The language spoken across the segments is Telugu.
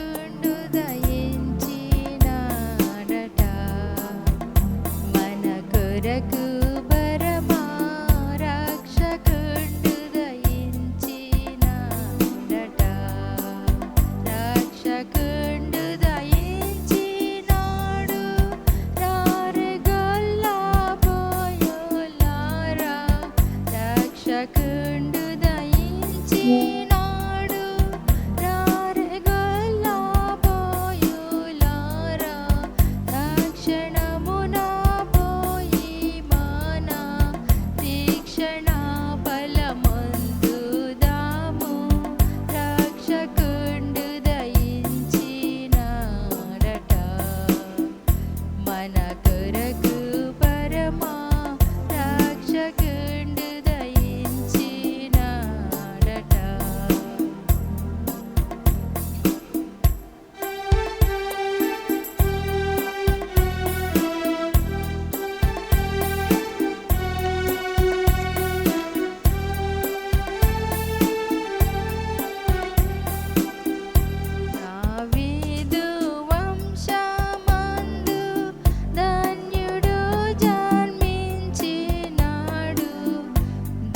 రక్షకుండు దయించినాడట మన కొరకు పరమా రక్షకుండు దయించినాడట రక్షకుండు దయించినాడు రారె గొల్లబోయులారా రక్షకుండు దయించినాడు రారె గొల్లబోయులారా తక్షణమున పోయి మన తీక్షణ ఫలమొందుదాము రక్షకుండు దయించినాడట మన కొరకు పరమా రక్షకుండు దయించినాడట దావీదు వంశమందు ధన్యుడు జన్మించినాడు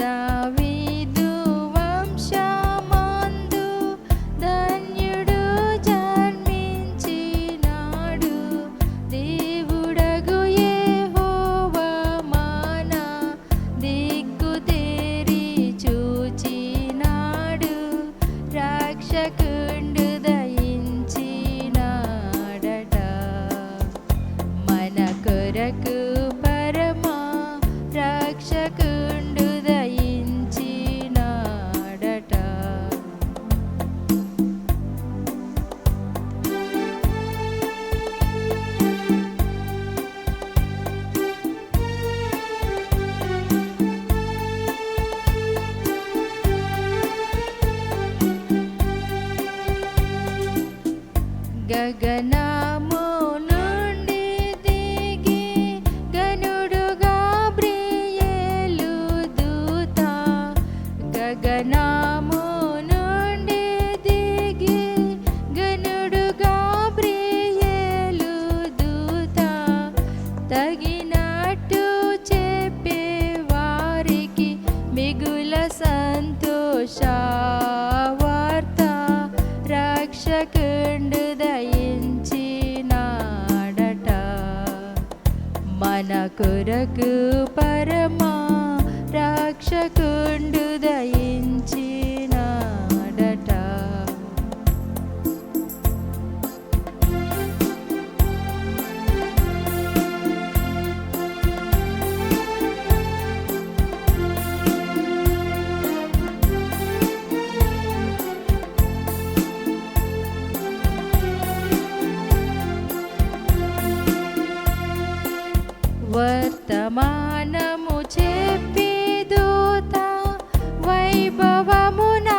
దావీదు వంశమందు ధన్యుడు జన్మించినాడు దేవుడగు యెహోవా మన దిక్కు తేరి చూచినాడు రక్షకుండు దయించినాడట మన కొరకు పరమా రక్షకుండు దయించినాడట గగనము నుండి దిగి గనుడు గాబ్రియేలు దూత గగనము నుండి దిగి గనుడు గాబ్రియేలు దూత తగినట్టు చెప్పే వారికి మిగుల సంతోష వార్త రక్షకుండు దయించినాడట మన కొరకు పరమా రక్షకుండు దయించినాడట వర్తమానము చెప్పి దూత వైభవమున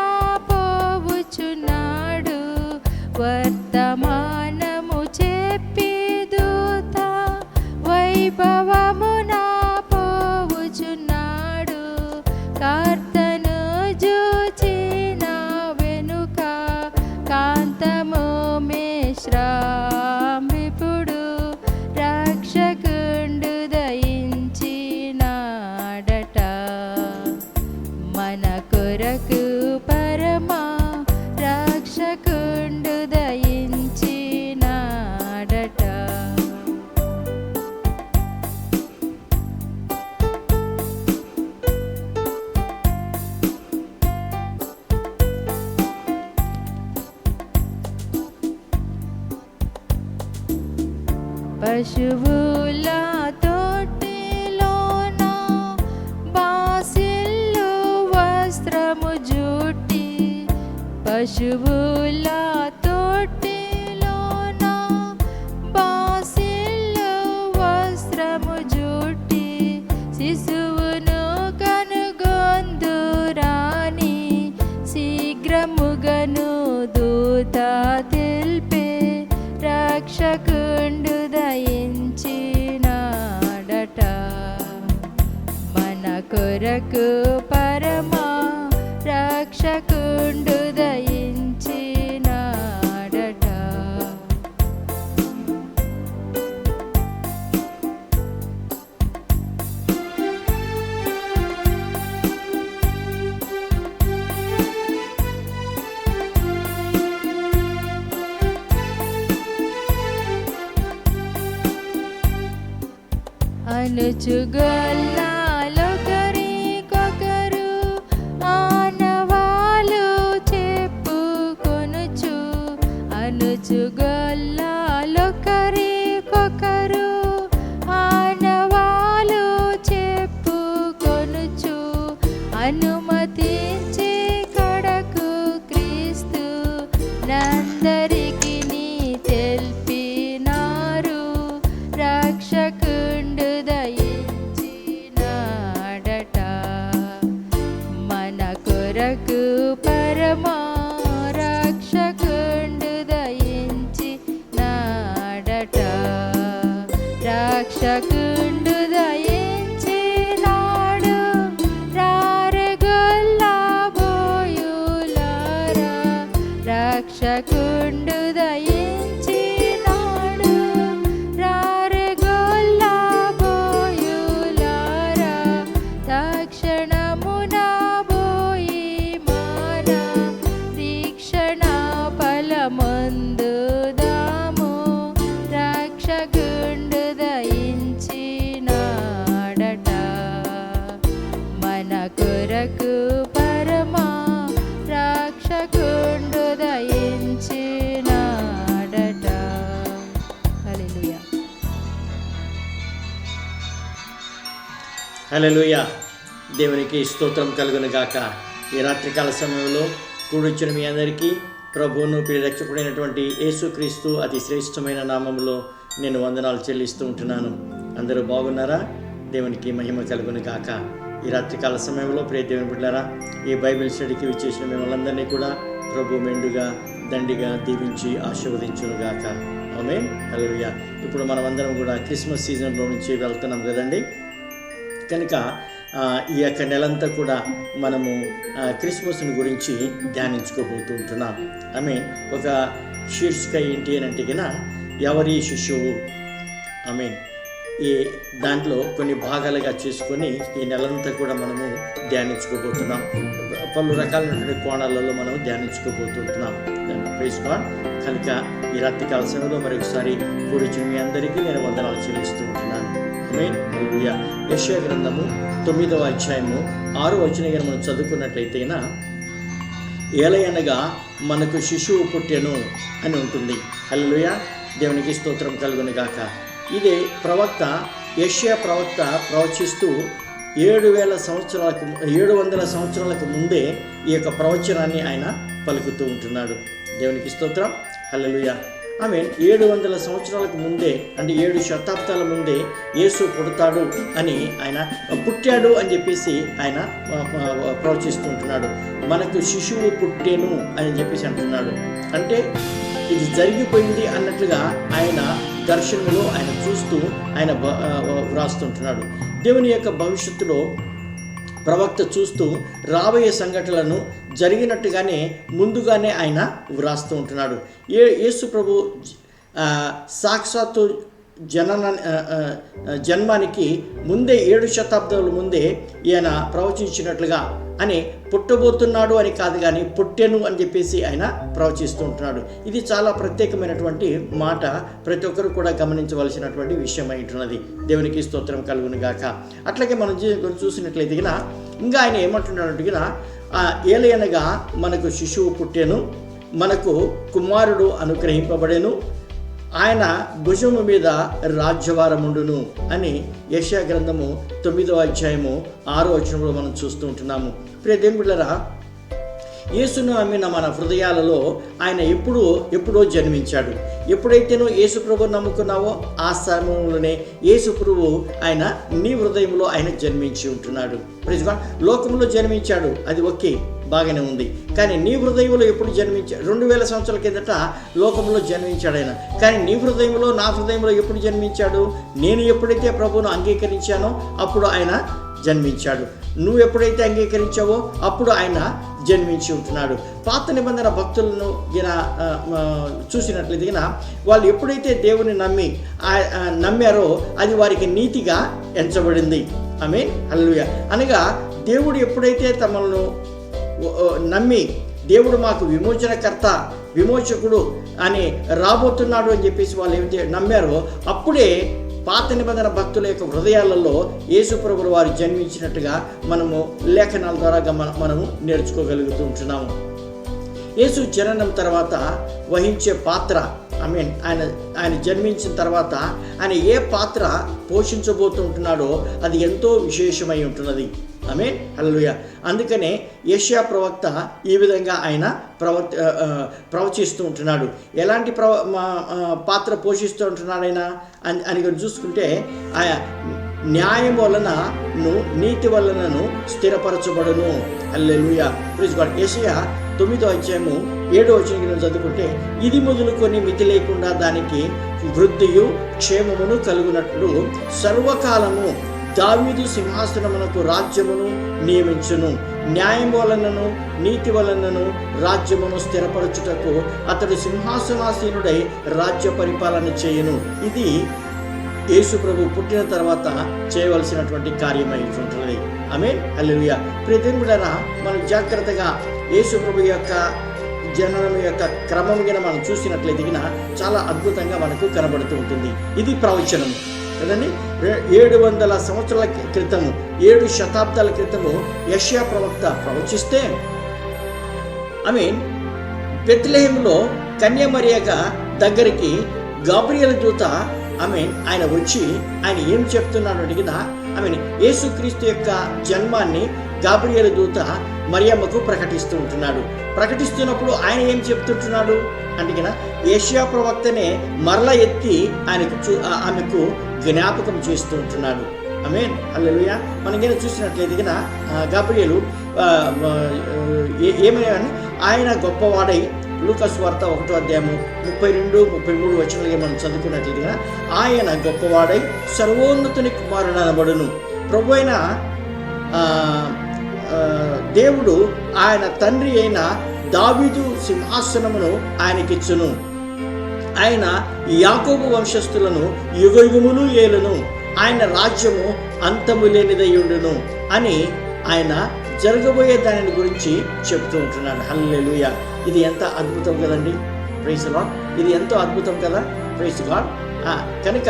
పోవుచున్నాడు వర్తమానము చెప్పి దూత వైభవమున పోవుచున్నాడు కర్తను జూచిన వెనుక కాంతము మిశ్రామిపుడు రక్షకుండు దయించినాడట మన కొరకు పరమా రక్షకుండు దయించినాడట పశువుల తొట్టిలోన బాసిల్లు వస్త్రము జుట్టి పశువుల తొట్టిలోన బాసిల్లు వస్త్రము జుట్టి శిశువును కనుగొందురాని శీఘ్రముగను దూత తెలిపే రక్షకుండు దయించినాడట మన కొరకు పరమా రక్షకుండు దయించినాడట అనుచుగొల్లాలొకరికొకరు ఆనవాలు చెప్పుకొనుచు అనుచుగొల్లాలొకరికొకరు ఆనవాలు చెప్పుకొనుచు అనుమతించి కడకు క్రీస్తు నందరికి తెలిపినారు రక్షకుండు దయించినాడట మన కొరకు పరమా రక్షకుండు దయించినాడట రక్షకుండు దయించినాడు రారగొల్లబోయులారా రక్షకుండు దయించినాడు రారగొల్లబోయులారా తక్షణమున పోయి మాన దీక్షణ ఫలమందుదాము రక్షకుండు దయించినాడట మన కొరకు పరమా రక్షకుండు దయించినాడట. హల్లెలూయా. హల్లెలూయా. దేవునికి స్తోత్రం కలుగును గాక. ఈ రాత్రికాల సమయంలో కూడొచ్చిన మీ అందరికీ ప్రభువును ప్రియరక్షకుడైనటువంటి యేసుక్రీస్తు అతి శ్రేష్టమైన నామములో నేను వందనాలు చెల్లిస్తూ ఉంటున్నాను. అందరూ బాగున్నారా? దేవునికి మహిమ కలుగును గాక. ఈ రాత్రికాల సమయంలో ప్రియ దేవుని బిడ్డలారా, ఈ బైబిల్ స్టడీకి విచ్చేసిన మిమ్మల్ని కూడా ప్రభు మెండుగా దండిగా దీవించి ఆశీర్వదించును గాక. ఆమేన్. హల్లెలూయా. ఇప్పుడు మనమందరం కూడా క్రిస్మస్ సీజన్లో నుంచి వెళ్తున్నాం కదండి. కనుక ఈ యొక్క నెలంతా కూడా మనము క్రిస్మస్ని గురించి ధ్యానించుకోబోతూ ఉంటున్నాం. ఒక శీర్షిక ఏంటి అని అంటే కన్నా ఎవరి శిశువు. ఈ దాంట్లో కొన్ని భాగాలుగా చేసుకొని ఈ నెలంతా కూడా మనము ధ్యానించుకోబోతున్నాం. పలు రకాలైనటువంటి కోణాలలో మనం ధ్యానించుకోబోతుంటున్నాం. Praise God. కనుక ఈ రాత్రికాల సమయంలో మరొకసారి కూడిచిన మీ అందరికీ నేను వందనాలు చెల్లిస్తూ ఉంటున్నాను. ఆమేన్. హల్లెలూయా. యెషయా గ్రంథము 9వ అధ్యాయము 6వ వచనం మనం చదువుకున్నట్లయితే ఏలయనగా మనకు శిశువు పుట్టెను అని ఉంటుంది. హల్లెలూయా. దేవునికి స్తోత్రం కలుగును గాక. ఇదే ప్రవక్త యెషయా ప్రవక్త ప్రవచిస్తూ 700 సంవత్సరాలకు ముందే ఈ యొక్క ప్రవచనాన్ని ఆయన పలుకుతూ ఉంటున్నాడు. దేవునికి స్తోత్రం. హల్లెలూయా. 700 సంవత్సరాలకు ముందే, అంటే 7 శతాబ్దాల ముందే యేసు పుడతాడు అని ఆయన పుట్టాడు అని చెప్పేసి ఆయన ప్రవచిస్తూ ఉంటున్నాడు. మనకు శిశువు పుట్టేను అని చెప్పేసి అంటున్నాడు. అంటే ఇది జరిగిపోయింది అన్నట్లుగా ఆయన దర్శనంలో ఆయన చూస్తూ ఆయన వ్రాస్తుంటున్నాడు. దేవుని యొక్క భవిష్యత్తులో ప్రవక్త చూస్తూ రాబోయే సంఘటనలను జరిగినట్టుగానే ముందుగానే ఆయన వ్రాస్తూ ఉంటున్నాడు. యేసు ప్రభు సాక్షాత్తు జన్మానికి ముందే 7 శతాబ్దాల ముందే ఈయన ప్రవచించినట్లుగా అని పుట్టబోతున్నాడు అని కాదు, కానీ పుట్టెను అని చెప్పేసి ఆయన ప్రవచిస్తూ ఉంటున్నాడు. ఇది చాలా ప్రత్యేకమైనటువంటి మాట, ప్రతి ఒక్కరు కూడా గమనించవలసినటువంటి విషయం ఉంటున్నది. దేవునికి స్తోత్రం కలుగును గాక. అట్లాగే మనం చూసినట్లయితే ఇంకా ఆయన ఏమంటున్నాడంటే ఏలయనగా మనకు శిశువు పుట్టెను, మనకు కుమారుడు అనుగ్రహింపబడెను, ఆయన భుజము మీద రాజ్యభారముండును అని యెషయా గ్రంథము 9వ అధ్యాయము 6వ వచనంలో మనం చూస్తూ ఉంటున్నాము. ప్రియ దేవుని బిడ్డలారా, యేసును నమ్మిన మన హృదయాలలో ఆయన ఎప్పుడో జన్మించాడు. ఎప్పుడైతేనో యేసు ప్రభువు నమ్ముకున్నావో ఆ సమయంలోనే యేసు ప్రభువు ఆయన నీ హృదయంలో ఆయన జన్మించి ఉంటున్నాడు. Praise God. లోకంలో జన్మించాడు, అది ఓకే, బాగానే ఉంది. కానీ నీ హృదయంలో ఎప్పుడు జన్మించాడు? 2000 సంవత్సరాల కిందట లోకంలో జన్మించాడు ఆయన. కానీ నీ హృదయంలో, నా హృదయంలో ఎప్పుడు జన్మించాడు? నేను ఎప్పుడైతే ప్రభువును అంగీకరించానో అప్పుడు ఆయన జన్మించాడు. నువ్వు ఎప్పుడైతే అంగీకరించావో అప్పుడు ఆయన జన్మించి ఉంటున్నాడు. పాత నిబంధన భక్తులను చూసినట్లయితే వాళ్ళు ఎప్పుడైతే దేవుని నమ్మారో అది వారికి నీతిగా ఎంచబడింది. ఆమేన్. హల్లెలూయా. అనగా దేవుడు ఎప్పుడైతే తమను నమ్మి దేవుడు మాకు విమోచనకర్త, విమోచకుడు అని రాబోతున్నాడు అని చెప్పేసి వాళ్ళు ఏమైతే నమ్మారో అప్పుడే పాత నిబంధన భక్తుల యొక్క హృదయాలలో యేసు ప్రభువు వారు జన్మించినట్టుగా మనము లేఖనాల ద్వారా మనము నేర్చుకోగలుగుతూ ఉంటున్నాము. యేసు జననం తర్వాత వహించే పాత్ర, ఆయన జన్మించిన తర్వాత ఆయన ఏ పాత్ర పోషించబోతుంటున్నాడో అది ఎంతో విశేషమై ఉంటున్నది. హల్లెలూయా. అందుకనే యెషయా ప్రవక్త ఈ విధంగా ఆయన ప్రవచిస్తూ ఉంటున్నాడు. ఎలాంటి పాత్ర పోషిస్తూ ఉంటున్నాడు ఆయన అని చూసుకుంటే, ఆయన న్యాయం వలనను నీతి వలనను స్థిరపరచబడును. హల్లెలూయా. Praise God. యెషయా 9వ అధ్యాయము 7వ వచనం చదువుకుంటే, ఇది మొదలుకొని మితి లేకుండా దానికి వృద్ధియు క్షేమమును కలుగునట్లు సర్వకాలము దావీదు సింహాసనమునకు రాజ్యమును నియమించును. న్యాయం వలనను నీతి వలనను రాజ్యమును స్థిరపరచుటకు అతడు సింహాసనాసీనుడై రాజ్య పరిపాలన చేయును. ఇది యేసు ప్రభు పుట్టిన తర్వాత చేయవలసినటువంటి కార్యమై ఉంటున్నది. హల్లెలూయా. ప్రియ దేవులారా, మనం జాగ్రత్తగా యేసు ప్రభు యొక్క జననం యొక్క క్రమం గిన మనం చూసినట్లయితే చాలా అద్భుతంగా మనకు కనబడుతూ ఉంటుంది. ఇది ప్రవచనం కదండి. 700 సంవత్సరాల క్రితము, 7 శతాబ్దాల క్రితము యెషయా ప్రవక్త ప్రవచిస్తే, బెత్లెహేములో కన్యమరియగా దగ్గరికి గాబ్రియల్ దూత ఆయన వచ్చి ఆయన ఏం చెప్తున్నాడు అడిగినా, యేసుక్రీస్తు యొక్క జన్మాన్ని గాబ్రియల్ దూత మరియమ్మకు ప్రకటిస్తూ ఉంటున్నాడు. ప్రకటిస్తున్నప్పుడు ఆయన ఏం చెప్తుంటున్నాడు అంటే, యెషయా ప్రవక్తనే మరల ఎత్తి ఆమెకు జ్ఞాపకం చేస్తూ ఉంటున్నాడు. హల్లెలూయా. మనం చూసినట్లయితే గాబ్రియలు ఏమైనా ఆయన గొప్పవాడై, లూకా సువార్త 1వ అధ్యాయము 32, 33 వచనాలుగా మనం చదువుకున్నట్లుగా, ఆయన గొప్పవాడై సర్వోన్నతుని కుమారుడు అనబడును. ప్రభు అయిన దేవుడు ఆయన తండ్రి అయిన దావీదు సింహాసనమును ఆయనకిచ్చును. ఆయన యాకోబు వంశస్థులను యుగయుగములు ఏలును. ఆయన రాజ్యము అంతము లేనిదయ్యుండును అని ఆయన జరగబోయే దాని గురించి చెప్తూ ఉంటున్నాడు. హల్లెలూయా. ఇది ఎంత అద్భుతం కదండి. Praise Lord. ఇది ఎంతో అద్భుతం కదా. Praise God. కనుక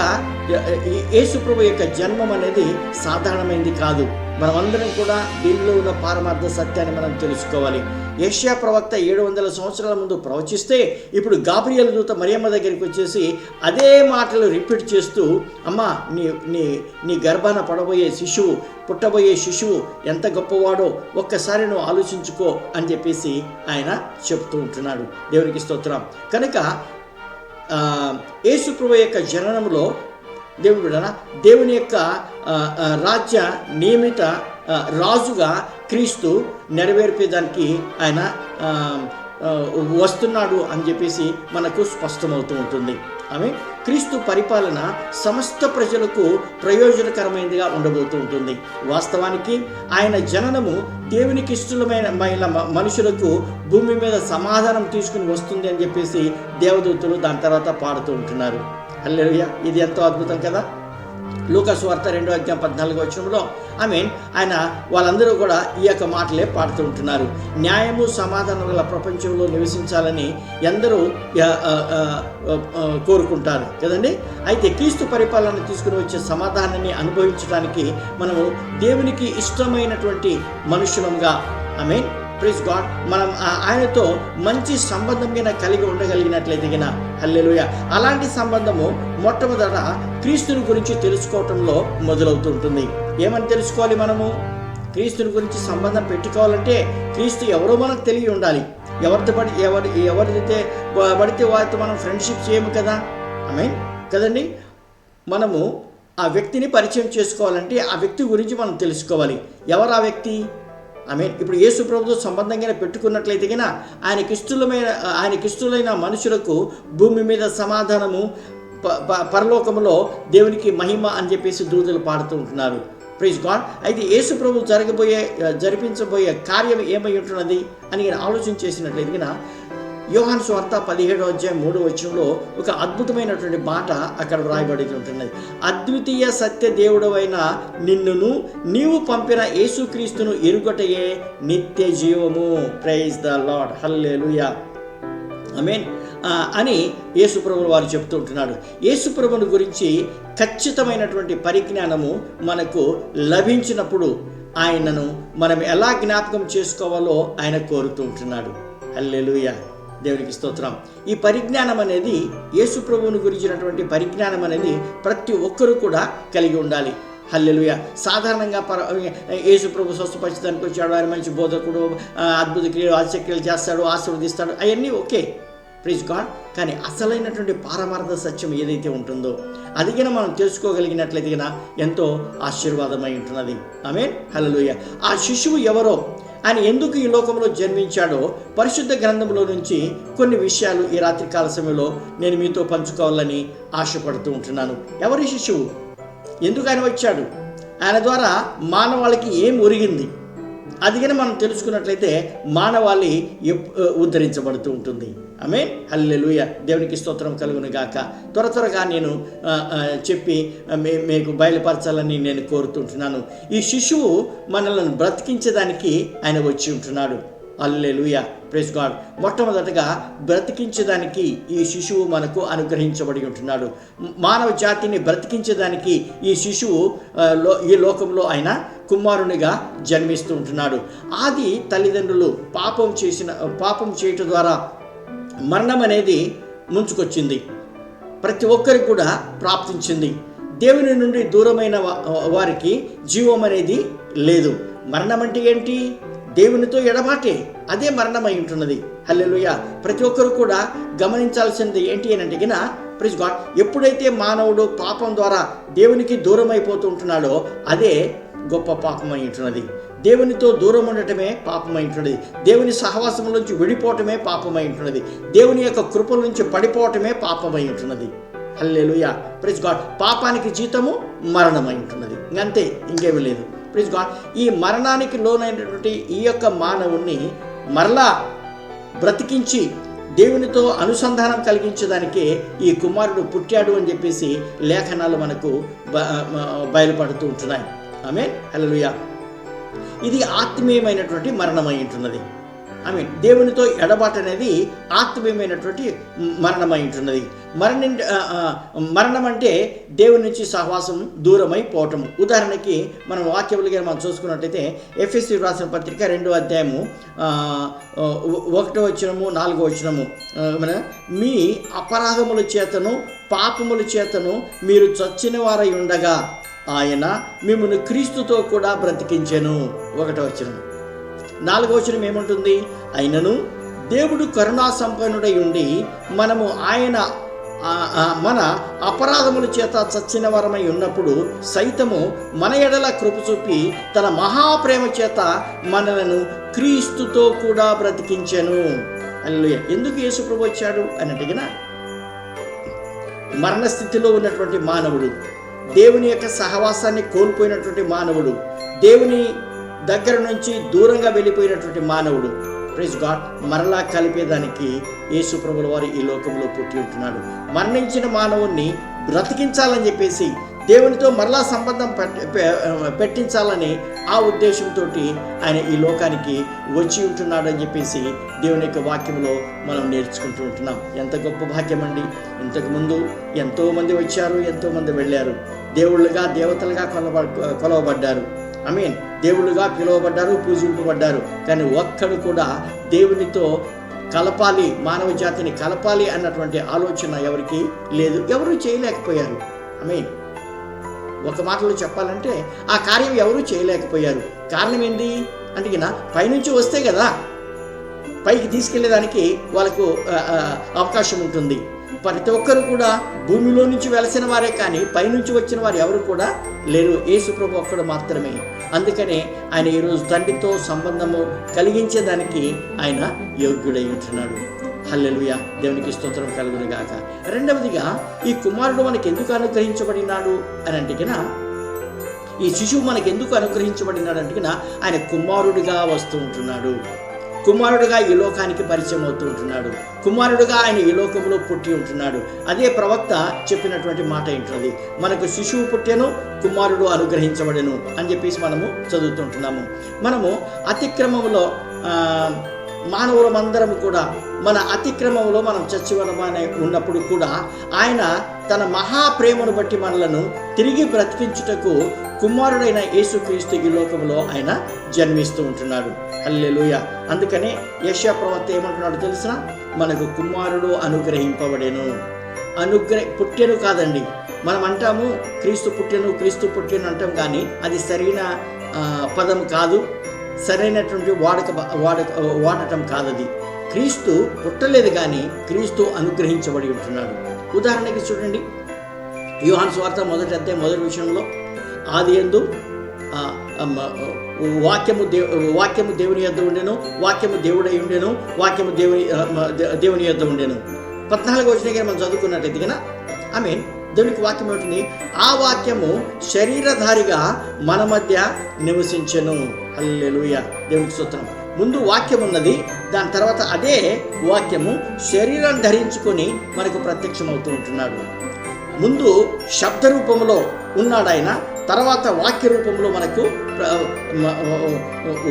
యేసు ప్రభు యొక్క జన్మం అనేది సాధారణమైనది కాదు. మనమందరం కూడా దీనిలో ఉన్న పారమార్థ సత్యాన్ని మనం తెలుసుకోవాలి. యెషయా ప్రవక్త 700 సంవత్సరాల ముందు ప్రవచిస్తే, ఇప్పుడు గాబ్రియల్ దూత మరియమ్మ దగ్గరికి వచ్చేసి అదే మాటలు రిపీట్ చేస్తూ, అమ్మా నీ గర్భాన పుట్టబోయే శిశువు ఎంత గొప్పవాడో ఒక్కసారి నువ్వు ఆలోచించుకో అని చెప్పేసి ఆయన చెప్తూ ఉంటున్నాడు. దేవునికి స్తోత్రం. కనుక యేసు ప్రభు యొక్క జననంలో దేవుని యొక్క రాజ్య నియమిత రాజుగా క్రీస్తు నెరవేర్పేదానికి ఆయన వస్తున్నాడు అని చెప్పేసి మనకు స్పష్టమవుతూ ఉంటుంది. క్రీస్తు పరిపాలన సమస్త ప్రజలకు ప్రయోజనకరమైనదిగా ఉండబోతూ ఉంటుంది. వాస్తవానికి ఆయన జననము దేవునికి ఇష్టమైన మనుషులకు భూమి మీద సమాధానం తీసుకుని వస్తుంది అని చెప్పేసి దేవదూతలు దాని తర్వాత పాడుతూ ఉంటున్నారు. హల్లెలూయా. ఇది ఎంతో అద్భుతం కదా. లూకా సువార్త 2వ అధ్యాయం 14వ వచనంలో ఆయన వాళ్ళందరూ కూడా ఈ యొక్క మాటలే పాడుతూ ఉంటున్నారు. న్యాయము సమాధానం గల ప్రపంచంలో నివసించాలని ఎందరూ కోరుకుంటారు కదండి. అయితే క్రీస్తు పరిపాలన తీసుకుని వచ్చే సమాధానాన్ని అనుభవించడానికి మనము దేవునికి ఇష్టమైనటువంటి మనుషులంగా ప్రైజ్ గాడ్ మనం ఆయనతో మంచి సంబంధం కలిగి ఉండగలిగినట్లయితే హల్లెలూయా. అలాంటి సంబంధము మొట్టమొదట క్రీస్తుని గురించి తెలుసుకోవటంలో మొదలవుతుంటుంది. ఏమని తెలుసుకోవాలి? మనము క్రీస్తుని గురించి సంబంధం పెట్టుకోవాలంటే క్రీస్తు ఎవరో మనకు తెలియ ఉండాలి. ఎవరిదైతే పడితే వారితో మనం ఫ్రెండ్షిప్ చేయము కదా. కదండి. మనము ఆ వ్యక్తిని పరిచయం చేసుకోవాలంటే ఆ వ్యక్తి గురించి మనం తెలుసుకోవాలి. ఎవరు ఆ వ్యక్తి? ఇప్పుడు యేసు ప్రభుతో సంబంధంగా పెట్టుకున్నట్లయితే ఆయనకిష్టులైన మనుషులకు భూమి మీద సమాధానము, పరలోకములో దేవునికి మహిమ అని చెప్పేసి దూతలు పాడుతూ ఉంటున్నారు. Praise God. అయితే యేసు ప్రభు జరిపించబోయే కార్యం ఏమై ఉంటున్నది అని ఆలోచన చేసినట్లయితే యోహాను సువార్త 17వ అధ్యాయం 3వ వచనంలో ఒక అద్భుతమైనటువంటి మాట అక్కడ వ్రాయబడి ఉంటున్నది. అద్వితీయ సత్య దేవుడవైన నిన్నును నీవు పంపిన యేసుక్రీస్తును ఎరుగటయే నిత్య జీవము. Praise the Lord. హల్లెలూయా. అని యేసుప్రభువు వారు చెప్తూ ఉంటున్నాడు. యేసుప్రభుని గురించి ఖచ్చితమైనటువంటి పరిజ్ఞానము మనకు లభించినప్పుడు ఆయనను మనం ఎలా జ్ఞాపకం చేసుకోవాలో ఆయన కోరుతూ ఉంటున్నాడు. హల్లెలూయా, దేవునికి స్తోత్రం. ఈ పరిజ్ఞానం అనేది, యేసుప్రభువుని గురించినటువంటి పరిజ్ఞానం అనేది ప్రతి ఒక్కరూ కూడా కలిగి ఉండాలి. హల్లెలూయా. సాధారణంగా యేసుప్రభు స్వస్థపరచడానికి వచ్చాడు, ఆయన మంచి బోధకుడు, అద్భుత క్రియలు ఆశ్చర్యాలు చేస్తాడు, ఆశీర్వదిస్తాడు, అవన్నీ ఓకే, ప్రైజ్ గాడ్. కానీ అసలైనటువంటి పారమార్థ సత్యం ఏదైతే ఉంటుందో అది గిన మనం తెలుసుకోగలిగినట్లయితే గిన ఎంతో ఆశీర్వాదమై ఉంటున్నది. ఆమేన్, హల్లెలూయా. ఆ శిశువు ఎవరో, ఆయన ఎందుకు ఈ లోకంలో జన్మించాడో పరిశుద్ధ గ్రంథంలో నుంచి కొన్ని విషయాలు ఈ రాత్రికాల సమయంలో నేను మీతో పంచుకోవాలని ఆశపడుతూ ఉంటున్నాను. ఎవరి శిశువు, ఎందుకు ఆయన వచ్చాడు, ఆయన ద్వారా మానవాళికి ఏం ఒరిగింది, అది కానీ మనం తెలుసుకున్నట్లయితే మానవాళి ఉద్ధరించబడుతూ ఉంటుంది. ఆమేన్, హల్లెలూయా, దేవునికి స్తోత్రం కలుగును గాక. త్వరగా నేను చెప్పి మీకు బయలుపరచాలని నేను కోరుతుంటున్నాను. ఈ శిశువు మనల్ని బ్రతికించడానికి ఆయన వచ్చి ఉంటున్నాడు. హల్లెలూయా, ప్రైజ్ గాడ్. మొట్టమొదటగా బ్రతికించడానికి ఈ శిశువు మనకు అనుగ్రహించబడి ఉంటున్నాడు. మానవ జాతిని బ్రతికించడానికి ఈ శిశువు ఈ లోకంలో ఆయన కుమారునిగా జన్మిస్తూ ఉంటున్నాడు. ఆది తల్లిదండ్రులు పాపం చేయటం ద్వారా మరణం అనేది ముంచుకొచ్చింది, ప్రతి ఒక్కరికి కూడా ప్రాప్తించింది. దేవుని నుండి దూరమైన వారికి జీవం అనేది లేదు. మరణం అంటే ఏంటి? దేవునితో ఎడబాటే, అదే మరణమై ఉంటున్నది. హల్లెలూయా. ప్రతి ఒక్కరు కూడా గమనించాల్సింది ఏంటి అని అంటే గిన, ప్రైజ్ గాడ్, ఎప్పుడైతే మానవుడు పాపం ద్వారా దేవునికి దూరం అయిపోతూ ఉంటున్నాడో అదే గొప్ప పాపమై ఉంటున్నది. దేవునితో దూరం ఉండటమే పాపమై ఉంటున్నది. దేవుని సహవాసం నుంచి విడిపోవటమే పాపమై ఉంటున్నది. దేవుని యొక్క కృపల నుంచి పడిపోవటమే పాపమై ఉంటున్నది. Hallelujah, praise God. పాపానికి జీతము మరణమై ఉంటున్నది, ఇంకంతే, ఇంకేమీ లేదు. Praise God. ఈ మరణానికి లోనైనటువంటి ఈ యొక్క మానవుణ్ణి మరలా బ్రతికించి దేవునితో అనుసంధానం కలిగించడానికే ఈ కుమారుడు పుట్టాడు అని చెప్పేసి లేఖనాలు మనకు బయలుపడుతూ ఉంటున్నాయి. ఆమేన్, హల్లెలూయా. ఇది ఆత్మీయమైనటువంటి మరణమై ఉంటున్నది. దేవునితో ఎడబాటు అనేది ఆత్మీయమైనటువంటి మరణమై ఉంటున్నది. మరణం అంటే దేవుని నుంచి సహవాసం దూరమై పోవటం. ఉదాహరణకి మనం వాక్యములుగా మనం చూసుకున్నట్లయితే ఎఫెసీ రాసిన పత్రిక 2వ అధ్యాయము 1వ వచనము 4వ వచనము, మీ అపరాధముల చేతను పాపముల చేతను మీరు చచ్చిన వారై ఉండగా ఆయన మిమ్మల్ని క్రీస్తుతో కూడా బ్రతికించెను. 1వ వచనం. 4వ వచనం ఏముంటుంది? అయినను దేవుడు కరుణా సంపన్నుడై ఉండి మనము మన అపరాధముల చేత చచ్చిన వరమై ఉన్నప్పుడు సైతము మన ఎడల కృప చూపి తన మహాప్రేమ చేత మనలను క్రీస్తుతో కూడా బ్రతికించెను. హల్లెలూయా. ఎందుకు యేసు ప్రభు వచ్చాడు అని అడిగినా, మరణ స్థితిలో ఉన్నటువంటి మానవుడు, దేవుని యొక్క సహవాసాన్ని కోల్పోయినటువంటి మానవుడు, దేవుని దగ్గర నుంచి దూరంగా వెళ్ళిపోయినటువంటి మానవుడు, ప్రైజ్ గాడ్, మరలా కలిపేదానికి యేసు ప్రభుల వారు ఈ లోకంలో పుట్టి ఉంటున్నాడు. మరణించిన మానవుణ్ణి బ్రతికించాలని చెప్పేసి దేవునితో మరలా సంబంధం పెట్టించాలని ఆ ఉద్దేశంతో ఆయన ఈ లోకానికి వచ్చి ఉంటున్నాడు అని చెప్పేసి దేవుని యొక్క వాక్యంలో మనం నేర్చుకుంటూ ఉంటున్నాం. ఎంత గొప్ప భాగ్యం అండి. ఇంతకుముందు ఎంతోమంది వచ్చారు, ఎంతోమంది వెళ్ళారు, దేవుళ్ళుగా దేవతలుగా కొలవబడ్డారు. దేవుళ్ళుగా పిలువబడ్డారు, పూజింపబడ్డారు. కానీ ఒక్కడు కూడా దేవునితో కలపాలి, మానవ జాతిని కలపాలి అన్నటువంటి ఆలోచన ఎవరికి లేదు, ఎవరు చేయలేకపోయారు. ఒక మాటలో చెప్పాలంటే ఆ కార్యం ఎవరూ చేయలేకపోయారు. కారణం ఏంటి అంటే పైనుంచి వస్తే కదా పైకి తీసుకెళ్లేదానికి వాళ్ళకు అవకాశం ఉంటుంది. ప్రతి ఒక్కరు కూడా భూమిలో నుంచి వెలసిన వారే, కానీ పైనుంచి వచ్చిన వారు ఎవరు కూడా లేరు. యేసు ప్రభు ఒక్కడు మాత్రమే. అందుకనే ఆయన ఈరోజు తండ్రితో సంబంధము కలిగించేదానికి ఆయన యోగ్యుడై ఉంటున్నాడు. హల్లెలూయా, దేవునికి స్తోత్రం కలుగును గాక. రెండవదిగా, ఈ కుమారుడు మనకి ఎందుకు అనుగ్రహించబడినాడు అని అంటే, ఈ శిశువు మనకి ఎందుకు అనుగ్రహించబడినాడు అంటే ఆయన కుమారుడిగా వస్తూ ఉంటున్నాడు. కుమారుడుగా ఈ లోకానికి పరిచయం అవుతూ ఉంటున్నాడు. కుమారుడుగా ఆయన ఈ లోకంలో పుట్టి ఉంటున్నాడు. అదే ప్రవక్త చెప్పినటువంటి మాట ఏంటది, మనకు శిశువు పుట్టెను, కుమారుడు అనుగ్రహించబడెను అని చెప్పేసి మనము చదువుతుంటున్నాము. మనము అతిక్రమంలో మానవులమందరం కూడా మన అతిక్రమంలో మనం చచ్చివడమనే ఉన్నప్పుడు కూడా ఆయన తన మహాప్రేమను బట్టి మనలను తిరిగి బ్రతికించుటకు కుమారుడైన యేసుక్రీస్తు ఈ లోకంలో ఆయన జన్మిస్తూ ఉంటున్నాడు. హల్లెలూయా. అందుకనే యెషయా ప్రవక్త ఏమంటున్నాడు తెలుసా? మనకు కుమారుడు అనుగ్రహింపబడెను. పుట్టెను కాదండి, మనం అంటాము క్రీస్తు పుట్టెను అంటాం, కానీ అది సరైన పదం కాదు, సరైనటువంటి వాడటం కాదది. క్రీస్తు పుట్టలేదు, కానీ క్రీస్తు అనుగ్రహించబడి ఉంటున్నాడు. ఉదాహరణకి చూడండి, యోహాను సువార్త 1వ అధ్యాయం 1వ విషయంలో, ఆదియందు వాక్యము దేవుని యొద్ద ఉండెను, వాక్యము దేవుడై ఉండెను, వాక్యము దేవుని యొద్ద ఉండెను. 14వ వచనం మనం చదువుకున్నట్లయితే కనుక దేవునికి వాక్యం ఏమిటి? ఆ వాక్యము శరీరధారిగా మన మధ్య నివసించెను. హల్లెలూయా, దేవునికి స్తోత్రం. ముందు వాక్యం ఉన్నది, దాని తర్వాత అదే వాక్యము శరీరం ధరించుకొని మనకు ప్రత్యక్షమవుతూ ఉంటున్నాడు. ముందు శబ్ద రూపంలో ఉన్నాడు ఆయన, తర్వాత వాక్య రూపంలో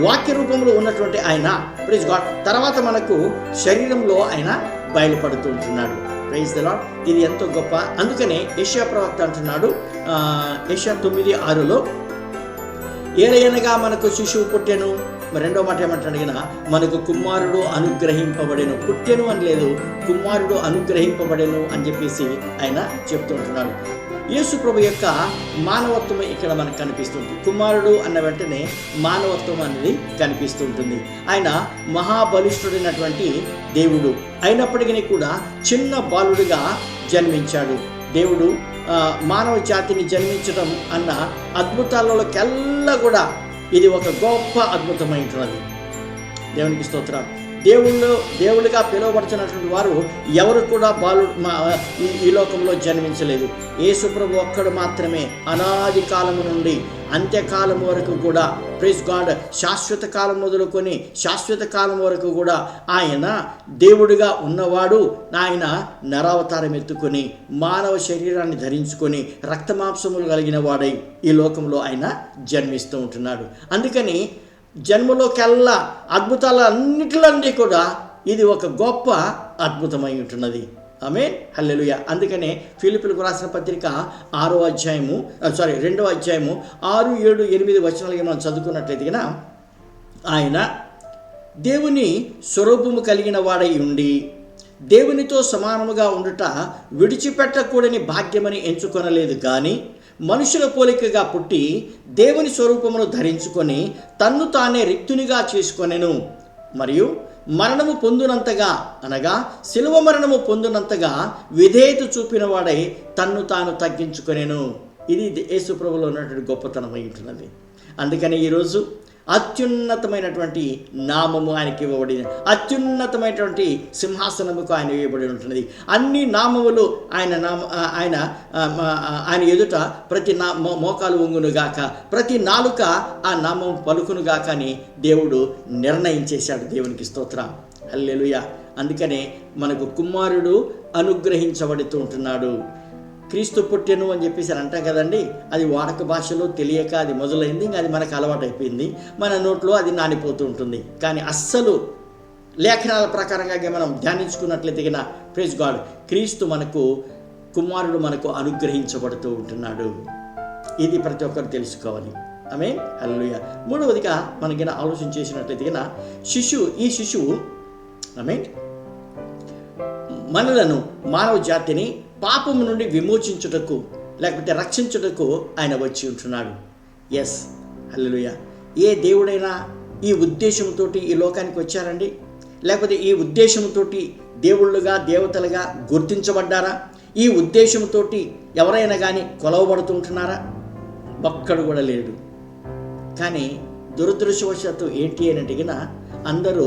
వాక్య రూపంలో ఉన్నటువంటి ఆయన, ప్రైజ్ గాడ్, తర్వాత మనకు శరీరంలో ఆయన బయలుపడుతూ ఉంటున్నాడు. Praise the Lord. ఇది ఎంతో గొప్ప. అందుకనే యెషయా ప్రవక్త అంటున్నాడు, యెషయా 9:6లో, ఏలయనగా మనకు శిశువు పుట్టెను. రెండో మాట ఏమంటాడు? మనకు కుమారుడు అనుగ్రహింపబడెను. పుట్టెను అని లేదు, కుమారుడు అనుగ్రహింపబడెను అని చెప్పేసి ఆయన చెప్తుంటున్నాడు. యేసు ప్రభు యొక్క మానవత్వం ఇక్కడ మనకు కనిపిస్తుంది. కుమారుడు అన్న వెంటనే మానవత్వం అనేది కనిపిస్తూ ఉంటుంది. ఆయన మహాబలిష్ఠుడైనటువంటి దేవుడు అయినప్పటికీ కూడా చిన్న బాలుడిగా జన్మించాడు. దేవుడు మానవ జాతిని జన్మించడం అన్న అద్భుతాలలోకెల్లా కూడా ఇది ఒక గొప్ప అద్భుతమైనది. దేవునికి స్తోత్రం. దేవుడిగా పిలువబడుతున్నటువంటి వారు ఎవరు కూడా ఈ లోకంలో జన్మించలేదు. యేసు ప్రభు ఒక్కడు మాత్రమే అనాది కాలము నుండి అంత్యకాలం వరకు కూడా, ప్రైజ్ గాడ్, శాశ్వత కాలం మొదలుకొని శాశ్వత కాలం వరకు కూడా ఆయన దేవుడిగా ఉన్నవాడు. ఆయన నరావతారం ఎత్తుకొని మానవ శరీరాన్ని ధరించుకొని రక్తమాంసములు కలిగిన వాడై ఈ లోకంలో ఆయన జన్మిస్తూ ఉంటున్నాడు. అందుకని జన్మలోకెల్లా అద్భుతాలన్నిటిలో కూడా ఇది ఒక గొప్ప అద్భుతమై ఉంటున్నది. ఆమేన్, హల్లెలూయా. అందుకనే ఫిలిప్పీయులకు రాసిన పత్రిక 2వ అధ్యాయము 6, 7, 8 వచనాలుగా మనం చదువుకున్నట్లయితే ఆయన దేవుని స్వరూపము కలిగిన వాడై ఉండి దేవునితో సమానముగా ఉండుట విడిచిపెట్టకూడని భాగ్యమని ఎంచుకొనలేదు, కానీ మనుషుల పోలికగా పుట్టి దేవుని స్వరూపమును ధరించుకొని తన్ను తానే రిక్తునిగా చేసుకొనెను. మరియు మరణము పొందునంతగా, అనగా శిలువ మరణము పొందునంతగా విధేయత చూపిన వాడై తన్ను తాను తగ్గించుకొనెను. ఇది యేసు ప్రభువులో ఉన్నటువంటి గొప్పతనం అయి ఉంటున్నది. అందుకని ఈరోజు అత్యున్నతమైనటువంటి నామము ఆయనకి ఇవ్వబడింది. అత్యున్నతమైనటువంటి సింహాసనముకు ఆయన ఇవ్వబడి ఉంటున్నది. అన్ని నామములు ఆయన ఎదుట ప్రతి మోకాలు వంగునుగాక, ప్రతి నాలుక ఆ నామం పలుకునుగాక అని దేవుడు నిర్ణయించేశాడు. దేవునికి స్తోత్రం, హల్లెలూయా. అందుకనే మనకు కుమారుడు అనుగ్రహించబడుతూ ఉంటున్నాడు. క్రీస్తు పుట్టెను అని చెప్పేసి అంటాం కదండి, అది వాడక భాషలో తెలియక అది మొదలైంది. ఇంకా అది మనకు అలవాటు అయిపోయింది, మన నోట్లో అది నానిపోతూ ఉంటుంది. కానీ అస్సలు లేఖనాల ప్రకారంగా మనం ధ్యానించుకున్నట్లయితే ప్రైజ్ గాడ్, క్రీస్తు కుమారుడు మనకు అనుగ్రహించబడుతూ ఉంటున్నాడు. ఇది ప్రతి ఒక్కరు తెలుసుకోవాలి. ఆమేన్, హల్లెలూయా. మూడవదిగా మనకి ఆలోచన చేసినట్లయితే ఈ శిశువు ఆమేన్ మనలను, మానవ జాతిని పాపము నుండి విమోచించుటకు, లేకపోతే రక్షించుటకు ఆయన వచ్చి ఉంటున్నాడు. ఎస్, హల్లెలూయా. ఏ దేవుడైనా ఈ ఉద్దేశంతో ఈ లోకానికి వచ్చారండి? లేకపోతే ఈ ఉద్దేశంతో దేవుళ్ళుగా, దేవతలుగా గుర్తించబడ్డారా? ఈ ఉద్దేశంతో ఎవరైనా కానీ కొలవబడుతుంటున్నారా? ఒక్కడు కూడా లేడు. కానీ దురదృష్టవశాత్తు ఏంటి అని అడిగినా, అందరూ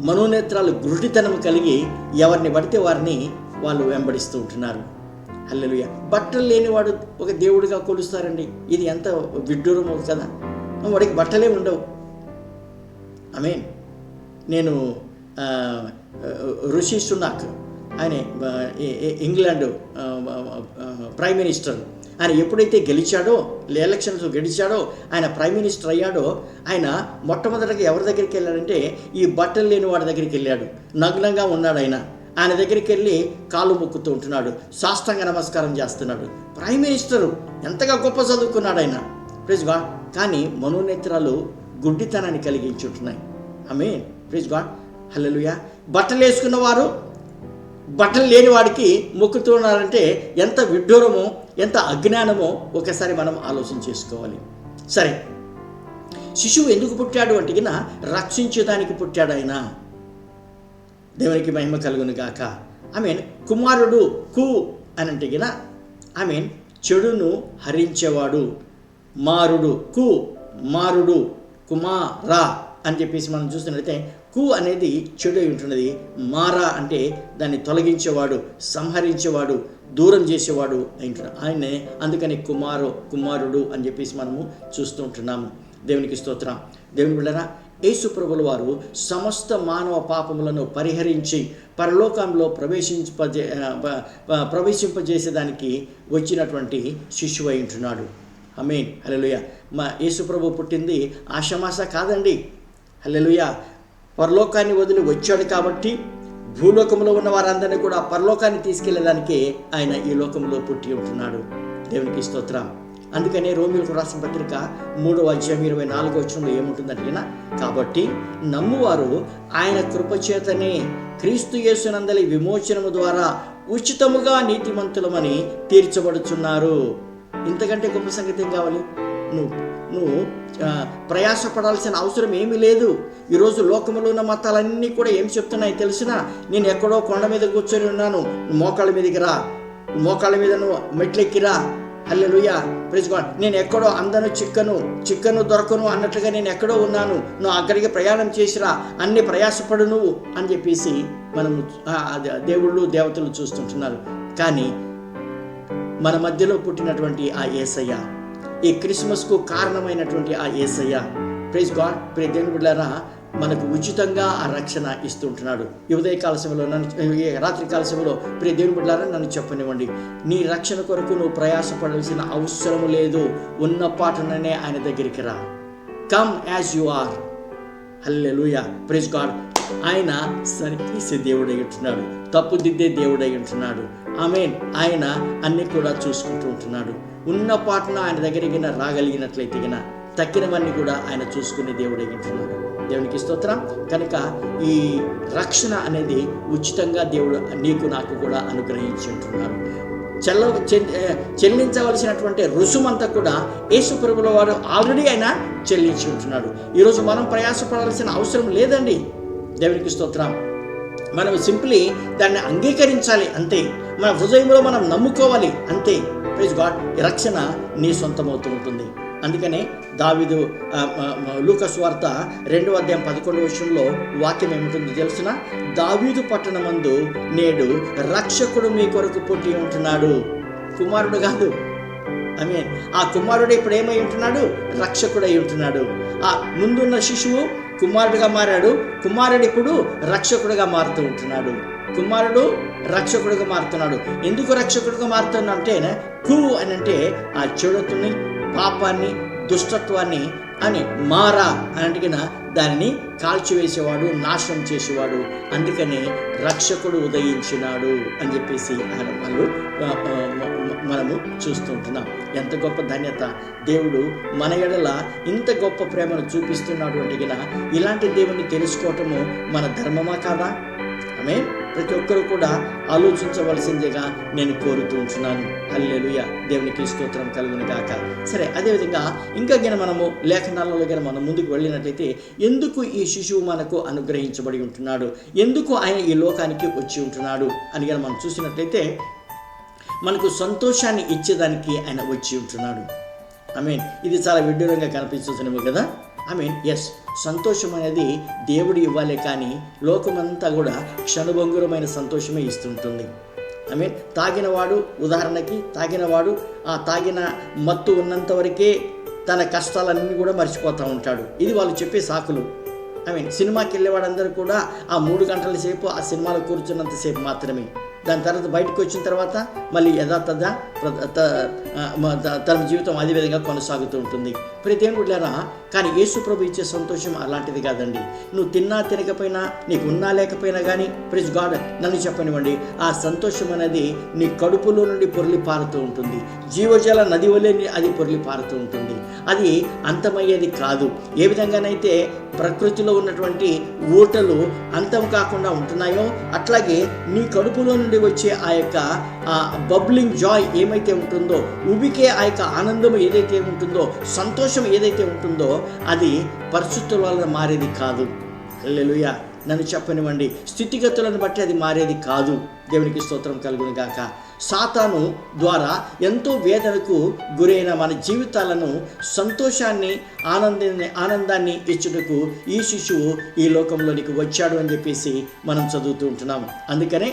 మనోనేత్రాలు గురుడితనం కలిగి ఎవరిని పడితే వారిని వాళ్ళు వెంబడిస్తూ ఉంటున్నారు. హల్లెలూయా. బట్టలు లేనివాడు ఒక దేవుడిగా కొలుస్తారండి. ఇది ఎంత విడ్డూరమో కదా. వాడికి బట్టలే ఉండవు. ఆమేన్. నేను రిషి సునాక్, ఆయన ఇంగ్లాండ్ ప్రైమ్ మినిస్టర్, ఆయన ఎప్పుడైతే గెలిచాడో, ఎలక్షన్స్ గెలిచాడో, ఆయన ప్రైమ్ మినిస్టర్ అయ్యాడో, ఆయన మొట్టమొదటిగా ఎవరి దగ్గరికి వెళ్ళాడంటే ఈ బట్టలు లేని వాడి దగ్గరికి వెళ్ళాడు. నగ్నంగా ఉన్నాడు ఆయన దగ్గరికి వెళ్ళి కాళ్ళు మొక్కుతూ ఉంటున్నాడు, సాష్టాంగ నమస్కారం చేస్తున్నాడు. ప్రైమ్ మినిస్టరు ఎంతగా గొప్ప చదువుకున్నాడు ఆయన, ప్రైజ్ గాడ్. కానీ మనోనేత్రాలు గుడ్డితనాన్ని కలిగించుంటున్నాయి. ఆమేన్, ప్రైజ్ గాడ్, హల్లెలూయా. బట్టలు వేసుకున్న వారు బట్టలు లేని వాడికి మొక్కుతున్నారంటే ఎంత విడ్డూరమో, ఎంత అజ్ఞానమో ఒకసారి మనం ఆలోచన చేసుకోవాలి. సరే, శిశువు ఎందుకు పుట్టాడు అంటే రక్షించడానికి పుట్టాడు ఆయన. దేవునికి మహిమ కలుగును గాక. కుమారుడు కు అని అంటే చెడును హరించేవాడు. మారుడు కు, మారుడు కుమారా అని చెప్పేసి మనం చూస్తున్నట్లయితే కు అనేది చెడు అయి ఉంటున్నది. మారా అంటే దాన్ని తొలగించేవాడు, సంహరించేవాడు, దూరం చేసేవాడు అయింటున్నాడు ఆయనే. అందుకని కుమారుడు అని చెప్పేసి మనము చూస్తూ ఉంటున్నాము. దేవునికి స్తోత్రం. దేవుని బిడ్డలారా, యేసు ప్రభుల వారు సమస్త మానవ పాపములను పరిహరించి పరలోకంలో ప్రవేశింపజేసేదానికి వచ్చినటువంటి శిశువు అయి ఉంటున్నాడు. ఆమేన్, హల్లెలూయా. మా యేసు ప్రభు పుట్టింది ఆషామాష కాదండి. హల్లెలూయా. పరలోకాన్ని వదిలి వచ్చాడు కాబట్టి భూలోకంలో ఉన్న వారందరినీ కూడా పరలోకాన్ని తీసుకెళ్లేదానికి ఆయన ఈ లోకంలో పుట్టి ఉంటున్నాడు. దేవునికి స్తోత్రం. అందుకనే రోమీయులకు రాసిన పత్రిక 3:24 ఏముంటుందంటే, కాబట్టి నమ్మువారు ఆయన కృపచేతనే క్రీస్తు యేసునందలి విమోచనము ద్వారా ఉచితముగా నీతిమంతులమని తీర్చబడుచున్నారు. ఇంతకంటే గొప్ప సంగతి ఏం కావాలి? నువ్వు ప్రయాసపడాల్సిన అవసరం ఏమీ లేదు. ఈరోజు లోకంలో ఉన్న మతాలన్నీ కూడా ఏం చెప్తున్నాయి తెలిసినా, నేను ఎక్కడో కొండ మీద కూర్చొని ఉన్నాను, మోకాళ్ళ మీదకి రా, మోకాళ్ళ మీద నువ్వు మెట్లెక్కిరా, హల్లెలూయా, ప్రైజ్ గాడ్, నేను ఎక్కడో అందను చిక్కను దొరకను అన్నట్లుగా నేను ఎక్కడో ఉన్నాను, నువ్వు అక్కడికి ప్రయాణం చేసిరా, అన్ని ప్రయాసపడు నువ్వు అని చెప్పేసి మనము దేవుళ్ళు దేవతలు చూస్తుంటున్నారు. కానీ మన మధ్యలో పుట్టినటువంటి ఆ యేసయ్య, ఈ క్రిస్మస్కు కారణమైనటువంటి ఆ యేసయ్య, ప్రైజ్ గాడ్, ప్రియ దేవుని బిడ్డలారా, మనకు ఉచితంగా ఆ రక్షణ ఇస్తుంటున్నాడు. ఈ ఉదయకాల సమయంలో రాత్రికాల సమయంలో ప్రియ దేవుని బిడ్డలారా నన్ను చెప్పనివ్వండి, నీ రక్షణ కొరకు నువ్వు ప్రయాసపడాల్సిన అవసరం లేదు. ఉన్న పాటననే ఆయన దగ్గరికి రా. Come as you are. Hallelujah, praise God. ఆయన సరిచేసే దేవుడై ఉంటున్నాడు, తప్పుదిద్దే దేవుడై ఉంటున్నాడు. ఆమేన్. ఆయన అన్ని కూడా చూసుకుంటూ ఉంటున్నాడు. ఉన్న పాటన ఆయన దగ్గరికి రాగలిగినట్లయితే తక్కినవన్నీ కూడా ఆయన చూసుకునే దేవుడై ఉంటున్నాడు. దేవునికి స్తోత్రం. కనుక ఈ రక్షణ అనేది ఉచితంగా దేవుడు నీకు నాకు కూడా అనుగ్రహించి ఉంటున్నాడు. చెల్లించవలసినటువంటి రుసుమంతా కూడా యేసు ప్రభువుల వారు ఆల్రెడీ ఆయన చెల్లించి ఉంటున్నాడు. ఈరోజు మనం ప్రయాసపడాల్సిన అవసరం లేదండి. దేవునికి స్తోత్రం. మనం సింప్లీ దాన్ని అంగీకరించాలి అంతే. మన హృదయంలో మనం నమ్ముకోవాలి అంతే. Praise God. ఈ రక్షణ నీ సొంతమవుతూ ఉంటుంది. అందుకనే దావీదు లూకా సువార్త 2:11 వాక్యం ఏమిటందో తెలుసునా? దావీదు పట్టణమందు నేడు రక్షకుడు మీ కొరకు పుట్టి ఉంటున్నాడు. కుమారుడు కాదు. ఆమేన్. ఆ కుమారుడు ఇప్పుడు ఏమై ఉంటున్నాడు? రక్షకుడై ఉంటున్నాడు. ఆ ముందున్న శిశువు కుమారుడుగా మారాడు. కుమారుడు ఇప్పుడు రక్షకుడుగా మారుతూ ఉంటున్నాడు. కుమారుడు రక్షకుడుగా మారుతున్నాడు. ఎందుకు రక్షకుడుగా మారుతున్నా అంటే అని అంటే ఆ చెడుని, పాపాన్ని, దుష్టత్వాన్ని అని మారా అని అంటే దానిని కాల్చివేసేవాడు, నాశనం చేసేవాడు. అందుకనే రక్షకుడు ఉదయించినాడు అని చెప్పేసి మనము చూస్తుంటున్నాం. ఎంత గొప్ప ధన్యత! దేవుడు మన ఎడల ఇంత గొప్ప ప్రేమను చూపిస్తున్నాడు అంటే ఇలాంటి దేవుణ్ణి తెలుసుకోవటము మన ధర్మమా కాదా? ఆమేన్. ప్రతి ఒక్కరు కూడా ఆలోచించవలసిందిగా నేను కోరుతూ ఉంటున్నాను. హల్లెలూయా, దేవునికి స్తోత్రం కలుగును గాక. సరే, అదేవిధంగా ఇంకా మనము లేఖనాలలో మనం ముందుకు వెళ్ళినట్లయితే ఎందుకు ఈ శిశువు మనకు అనుగ్రహించబడి ఉంటున్నాడు, ఎందుకు ఆయన ఈ లోకానికి వచ్చి ఉంటున్నాడు అని మనం చూసినట్లయితే మనకు సంతోషాన్ని ఇచ్చేదానికి ఆయన వచ్చి ఉంటున్నాడు. ఆమేన్. ఇది చాలా విడ్డూరంగా కనిపిస్తుందేమో కదా. ఆమేన్. ఎస్, సంతోషం అనేది దేవుడు ఇవ్వాలే, కానీ లోకమంతా కూడా క్షణభంగురమైన సంతోషమే ఇస్తుంటుంది. ఆమేన్. తాగినవాడు, ఉదాహరణకి తాగినవాడు ఆ తాగిన మత్తు ఉన్నంత వరకే తన కష్టాలన్నీ కూడా మర్చిపోతూ ఉంటాడు. ఇది వాళ్ళు చెప్పే సాకులు. ఆమేన్. సినిమాకి వెళ్ళేవాడందరూ కూడా ఆ 3 గంటల సేపు ఆ సినిమాలో కూర్చున్నంతసేపు మాత్రమే. దాని తర్వాత బయటకు వచ్చిన తర్వాత మళ్ళీ యథాతథ తన జీవితం అదే విధంగా కొనసాగుతూ ఉంటుంది. ప్రతి దేవుడులారా, కానీ యేసు ప్రభు ఇచ్చే సంతోషం అలాంటిది కాదండి. నువ్వు తిన్నా తినకపోయినా, నీకు ఉన్నా లేకపోయినా కానీ, ప్రైజ్ గాడ్, నన్ను చెప్పనివ్వండి, ఆ సంతోషం అనేది నీ కడుపులో నుండి పొర్లి పారుతూ ఉంటుంది. జీవజల నది వలె అది పొర్లి పారుతూ ఉంటుంది. అది అంతమయ్యేది కాదు. ఏ విధంగానైతే ప్రకృతిలో ఉన్నటువంటి ఊటలు అంతం కాకుండా ఉంటున్నాయో, అట్లాగే నీ కడుపులో నుండి వచ్చే ఆ యొక్క బబ్లింగ్ జాయ్ ఏమైతే ఉంటుందో, ఉబికే ఆ యొక్క ఆనందం ఏదైతే ఉంటుందో, సంతోషం ఏదైతే ఉంటుందో, అది పరిస్థితుల వలన మారేది కాదు. హల్లెలూయా, నన్ను చెప్పనివ్వండి, స్థితిగతులను బట్టి అది మారేది కాదు. దేవునికి స్తోత్రం కలుగును గాక. సాతాను ద్వారా ఎంతో వేదనకు గురైన మన జీవితాలను సంతోషాన్ని, ఆనందాన్ని ఇచ్చుటకు ఈ శిశువు ఈ లోకంలోనికి వచ్చాడు అని చెప్పేసి మనం చదువుతూ ఉంటున్నాం. అందుకనే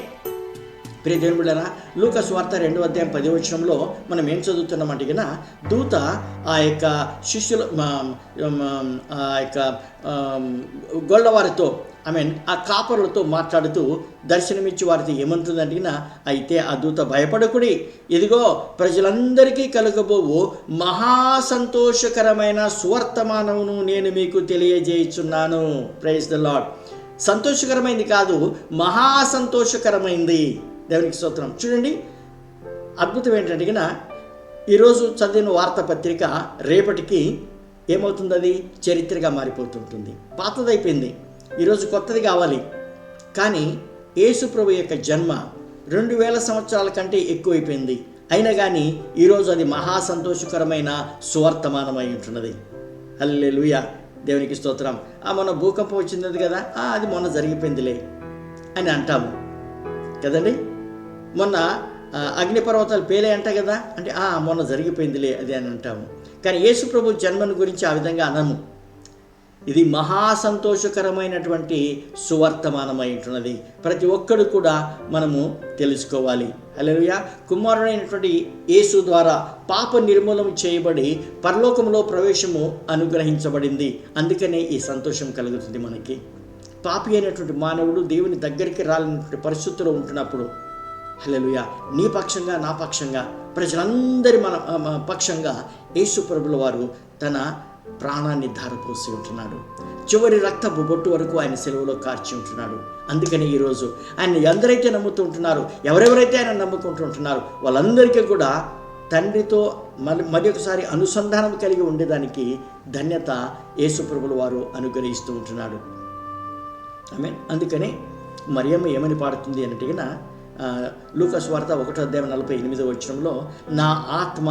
ప్రియ దేవుని బిడ్డలారా, లూకా సువార్త 2వ అధ్యాయం 10వ వచనంలో మనం ఏం చదువుతున్నామంటే కనుక, దూత ఆ యొక్క శిష్యులు ఆ యొక్క గొల్లవారితో ఆ కాపరులతో మాట్లాడుతూ దర్శనమిచ్చి వారితో ఏమంటుందంటే, అయితే ఆ దూత భయపడకుడి, ఇదిగో ప్రజలందరికీ కలుగబోవు మహాసంతోషకరమైన సువర్తమానమును నేను మీకు తెలియజేయుచున్నాను. Praise the Lord. సంతోషకరమైంది కాదు, మహాసంతోషకరమైంది. దేవునికి స్తోత్రం. చూడండి, అద్భుతం ఏంటంటే ఈరోజు చదివిన వార్తాపత్రిక రేపటికి ఏమవుతుంది, అది చరిత్రగా మారిపోతుంటుంది. పాతదైపోయింది, ఈరోజు కొత్తది కావాలి. కానీ యేసు ప్రభు యొక్క జన్మ 2000 సంవత్సరాల కంటే ఎక్కువైపోయింది. అయినా కానీ ఈరోజు అది మహాసంతోషకరమైన సువర్తమానమై ఉంటున్నది. హల్లెలూయా, దేవునికి స్తోత్రం. మొన్న భూకంపం వచ్చింది కదా, అది మొన్న జరిగిపోయిందిలే అని అంటాము కదండి. మొన్న అగ్నిపర్వతాలు పేలే అంట కదా, అంటే మొన్న జరిగిపోయిందిలే అది అని అంటాము. కానీ యేసు ప్రభు జన్మను గురించి ఆ విధంగా అనము. ఇది మహాసంతోషకరమైనటువంటి సువర్తమానమై ఉంటున్నది. ప్రతి ఒక్కడు కూడా మనము తెలుసుకోవాలి. హల్లెలూయా. కుమారుడైనటువంటి యేసు ద్వారా పాప నిర్మూలన చేయబడి పరలోకంలో ప్రవేశము అనుగ్రహించబడింది. అందుకనే ఈ సంతోషం కలుగుతుంది మనకి. పాపి అయినటువంటి మానవుడు దేవుని దగ్గరికి రాలేనటువంటి పరిస్థితుల్లో ఉంటున్నప్పుడు, హల్లెలూయా, నీ పక్షంగా నా పక్షంగా ప్రజలందరి మన పక్షంగా యేసు ప్రభుల వారు తన ప్రాణాన్ని ధారపోసి ఉంటున్నాడు. చివరి రక్తపు బొట్టు వరకు ఆయన సెలవులో కార్చి ఉంటున్నాడు. అందుకని ఈరోజు ఆయన ఎందరైతే నమ్ముతూ ఉంటున్నారో, ఎవరెవరైతే ఆయన నమ్ముకుంటూ ఉంటున్నారో, వాళ్ళందరికీ కూడా తండ్రితో మరి ఒకసారి అనుసంధానం కలిగి ఉండేదానికి ధన్యత యేసు ప్రభుల వారు అనుగ్రహిస్తూ ఉంటున్నాడు. ఆమేన్. అందుకని మరియమ్మ ఏమని పాడుతుంది అంటే, లూకా సువార్త 1వ అధ్యాయం 48వ వచనంలో, నా ఆత్మ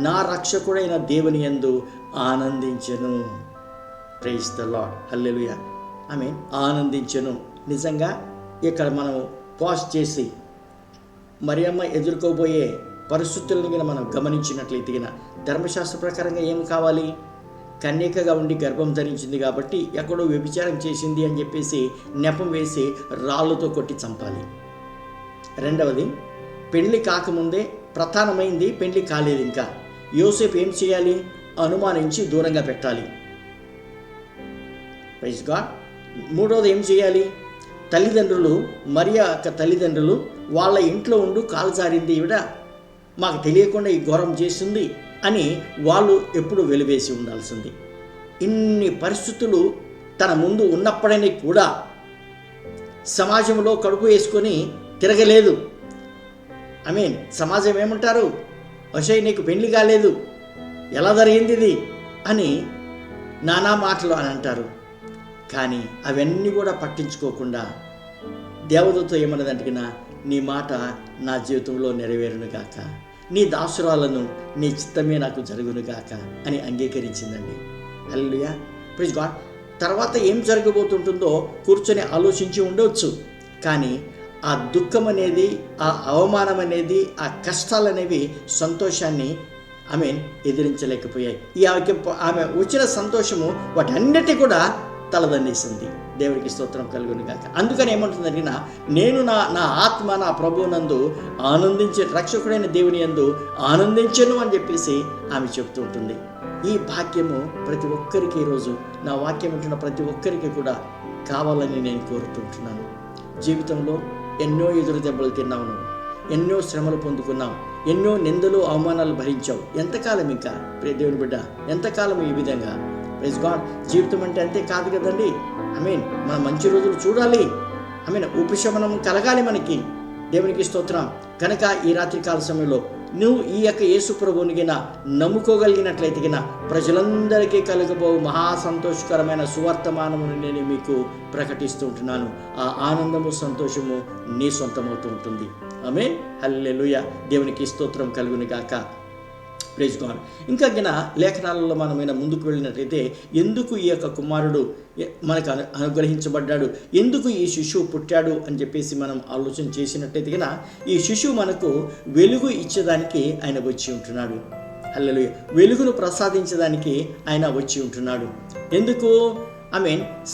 నా రక్షకుడైన దేవుని యందు ఆనందించెను. Praise the Lord. హల్లెలూయా. ఆమేన్. ఆనందించెను. నిజంగా ఇక్కడ మనం పాజ్ చేసి మరియమ్మ ఎదుర్కోబోయే పరిస్థితులను మనం గమనించినట్లయితే, ధర్మశాస్త్ర ప్రకారంగా ఏం కావాలి? కన్యకగా ఉండి గర్భం ధరించింది కాబట్టి ఎక్కడో వ్యభిచారం చేసింది అని చెప్పేసి నెపం వేసి రాళ్ళతో కొట్టి చంపాలి. రెండవది, పెళ్లి కాకముందే ప్రధానమైంది, పెళ్లి కాలేదు ఇంకా. యోసేపు ఏం చేయాలి? అనుమానించి దూరంగా పెట్టాలి. Praise God. మూడవది ఏం చేయాలి? తల్లిదండ్రులు, మరియా యొక్క తల్లిదండ్రులు వాళ్ళ ఇంట్లో ఉండు కాలు జారింది ఈవిడ, మాకు తెలియకుండా ఈ ఘోరం చేసింది అని వాళ్ళు ఎప్పుడు వెలివేసి ఉండాల్సింది. ఇన్ని పరిస్థితులు తన ముందు ఉన్నప్పుడని కూడా సమాజంలో కడుపు వేసుకొని తిరగలేదు. సమాజం ఏమంటారు? అషయ్, నీకు పెళ్లి కాలేదు, ఎలా జరిగింది ఇది అని నానా మాటలు అని అంటారు. కానీ అవన్నీ కూడా పట్టించుకోకుండా దేవదూత ఏమన్నదంటే, నీ మాట నా జీవితంలో నెరవేరునుగాక, నీ దాసురాలను నీ చిత్తమే నాకు జరుగునుగాక అని అంగీకరించిందండి. హల్లెలూయా. Praise God. తర్వాత ఏం జరగబోతుంటుందో కూర్చొని ఆలోచించి ఉండవచ్చు. కానీ ఆ దుఃఖం అనేది, ఆ అవమానం అనేది, ఆ కష్టాలు అనేవి సంతోషాన్ని ఎదిరించలేకపోయాయి. ఆమె వచ్చిన సంతోషము వాటన్నిటి కూడా తలదన్నేసింది. దేవుడికి స్తోత్రం కలుగును గాక. అందుకని ఏమంటుందంటే, నేను నా ఆత్మ నా ప్రభువునందు ఆనందించే, రక్షకుడైన దేవుని యందు ఆనందించను అని చెప్పేసి ఆమె చెప్తూ ఉంటుంది. ఈ భాగ్యము ప్రతి ఒక్కరికి, ఈరోజు నా వాక్యం వింటున్న ప్రతి ఒక్కరికి కూడా కావాలని నేను కోరుతుంటున్నాను. జీవితంలో ఎన్నో ఎదురు దెబ్బలు తిన్నావు, నువ్వు ఎన్నో శ్రమలు పొందుకున్నావు, ఎన్నో నిందలు అవమానాలు భరించావు. ఎంతకాలం ఇంకా ప్రియ దేవుని బిడ్డ, ఎంతకాలం ఈ విధంగా? Praise God. జీవితం అంటే అంతే కాదు కదండి. మనం మంచి రోజులు చూడాలి. ఉపశమనం కలగాలి మనకి. దేవునికి స్తోత్రం. కనుక ఈ రాత్రికాల సమయంలో నువ్వు ఈ యొక్క యేసు ప్రభువుని గిన నమ్ముకోగలిగినట్లయితే గిన ప్రజలందరికీ కలగబో మహా సంతోషకరమైన సువర్తమానమును నేను మీకు ప్రకటిస్తూ ఉంటున్నాను. ఆ ఆనందము, సంతోషము నీ సొంతమవుతూ ఉంటుంది. ఆమేన్. హల్లెలూయా. దేవునికి స్తోత్రం కలుగును గాక. Praise God. ఇంకా గిన లేఖనాలలో మనమైనా ముందుకు వెళ్ళినట్లయితే ఎందుకు ఈ యొక్క కుమారుడు మనకు అనుగ్రహించబడ్డాడు, ఎందుకు ఈ శిశువు పుట్టాడు అని చెప్పేసి మనం ఆలోచన చేసినట్లయితే గిన ఈ శిశువు మనకు వెలుగు ఇచ్చేదానికి ఆయన వచ్చి ఉంటున్నాడు. హల్లెలూయా. వెలుగును ప్రసాదించడానికి ఆయన వచ్చి ఉంటున్నాడు. ఎందుకు?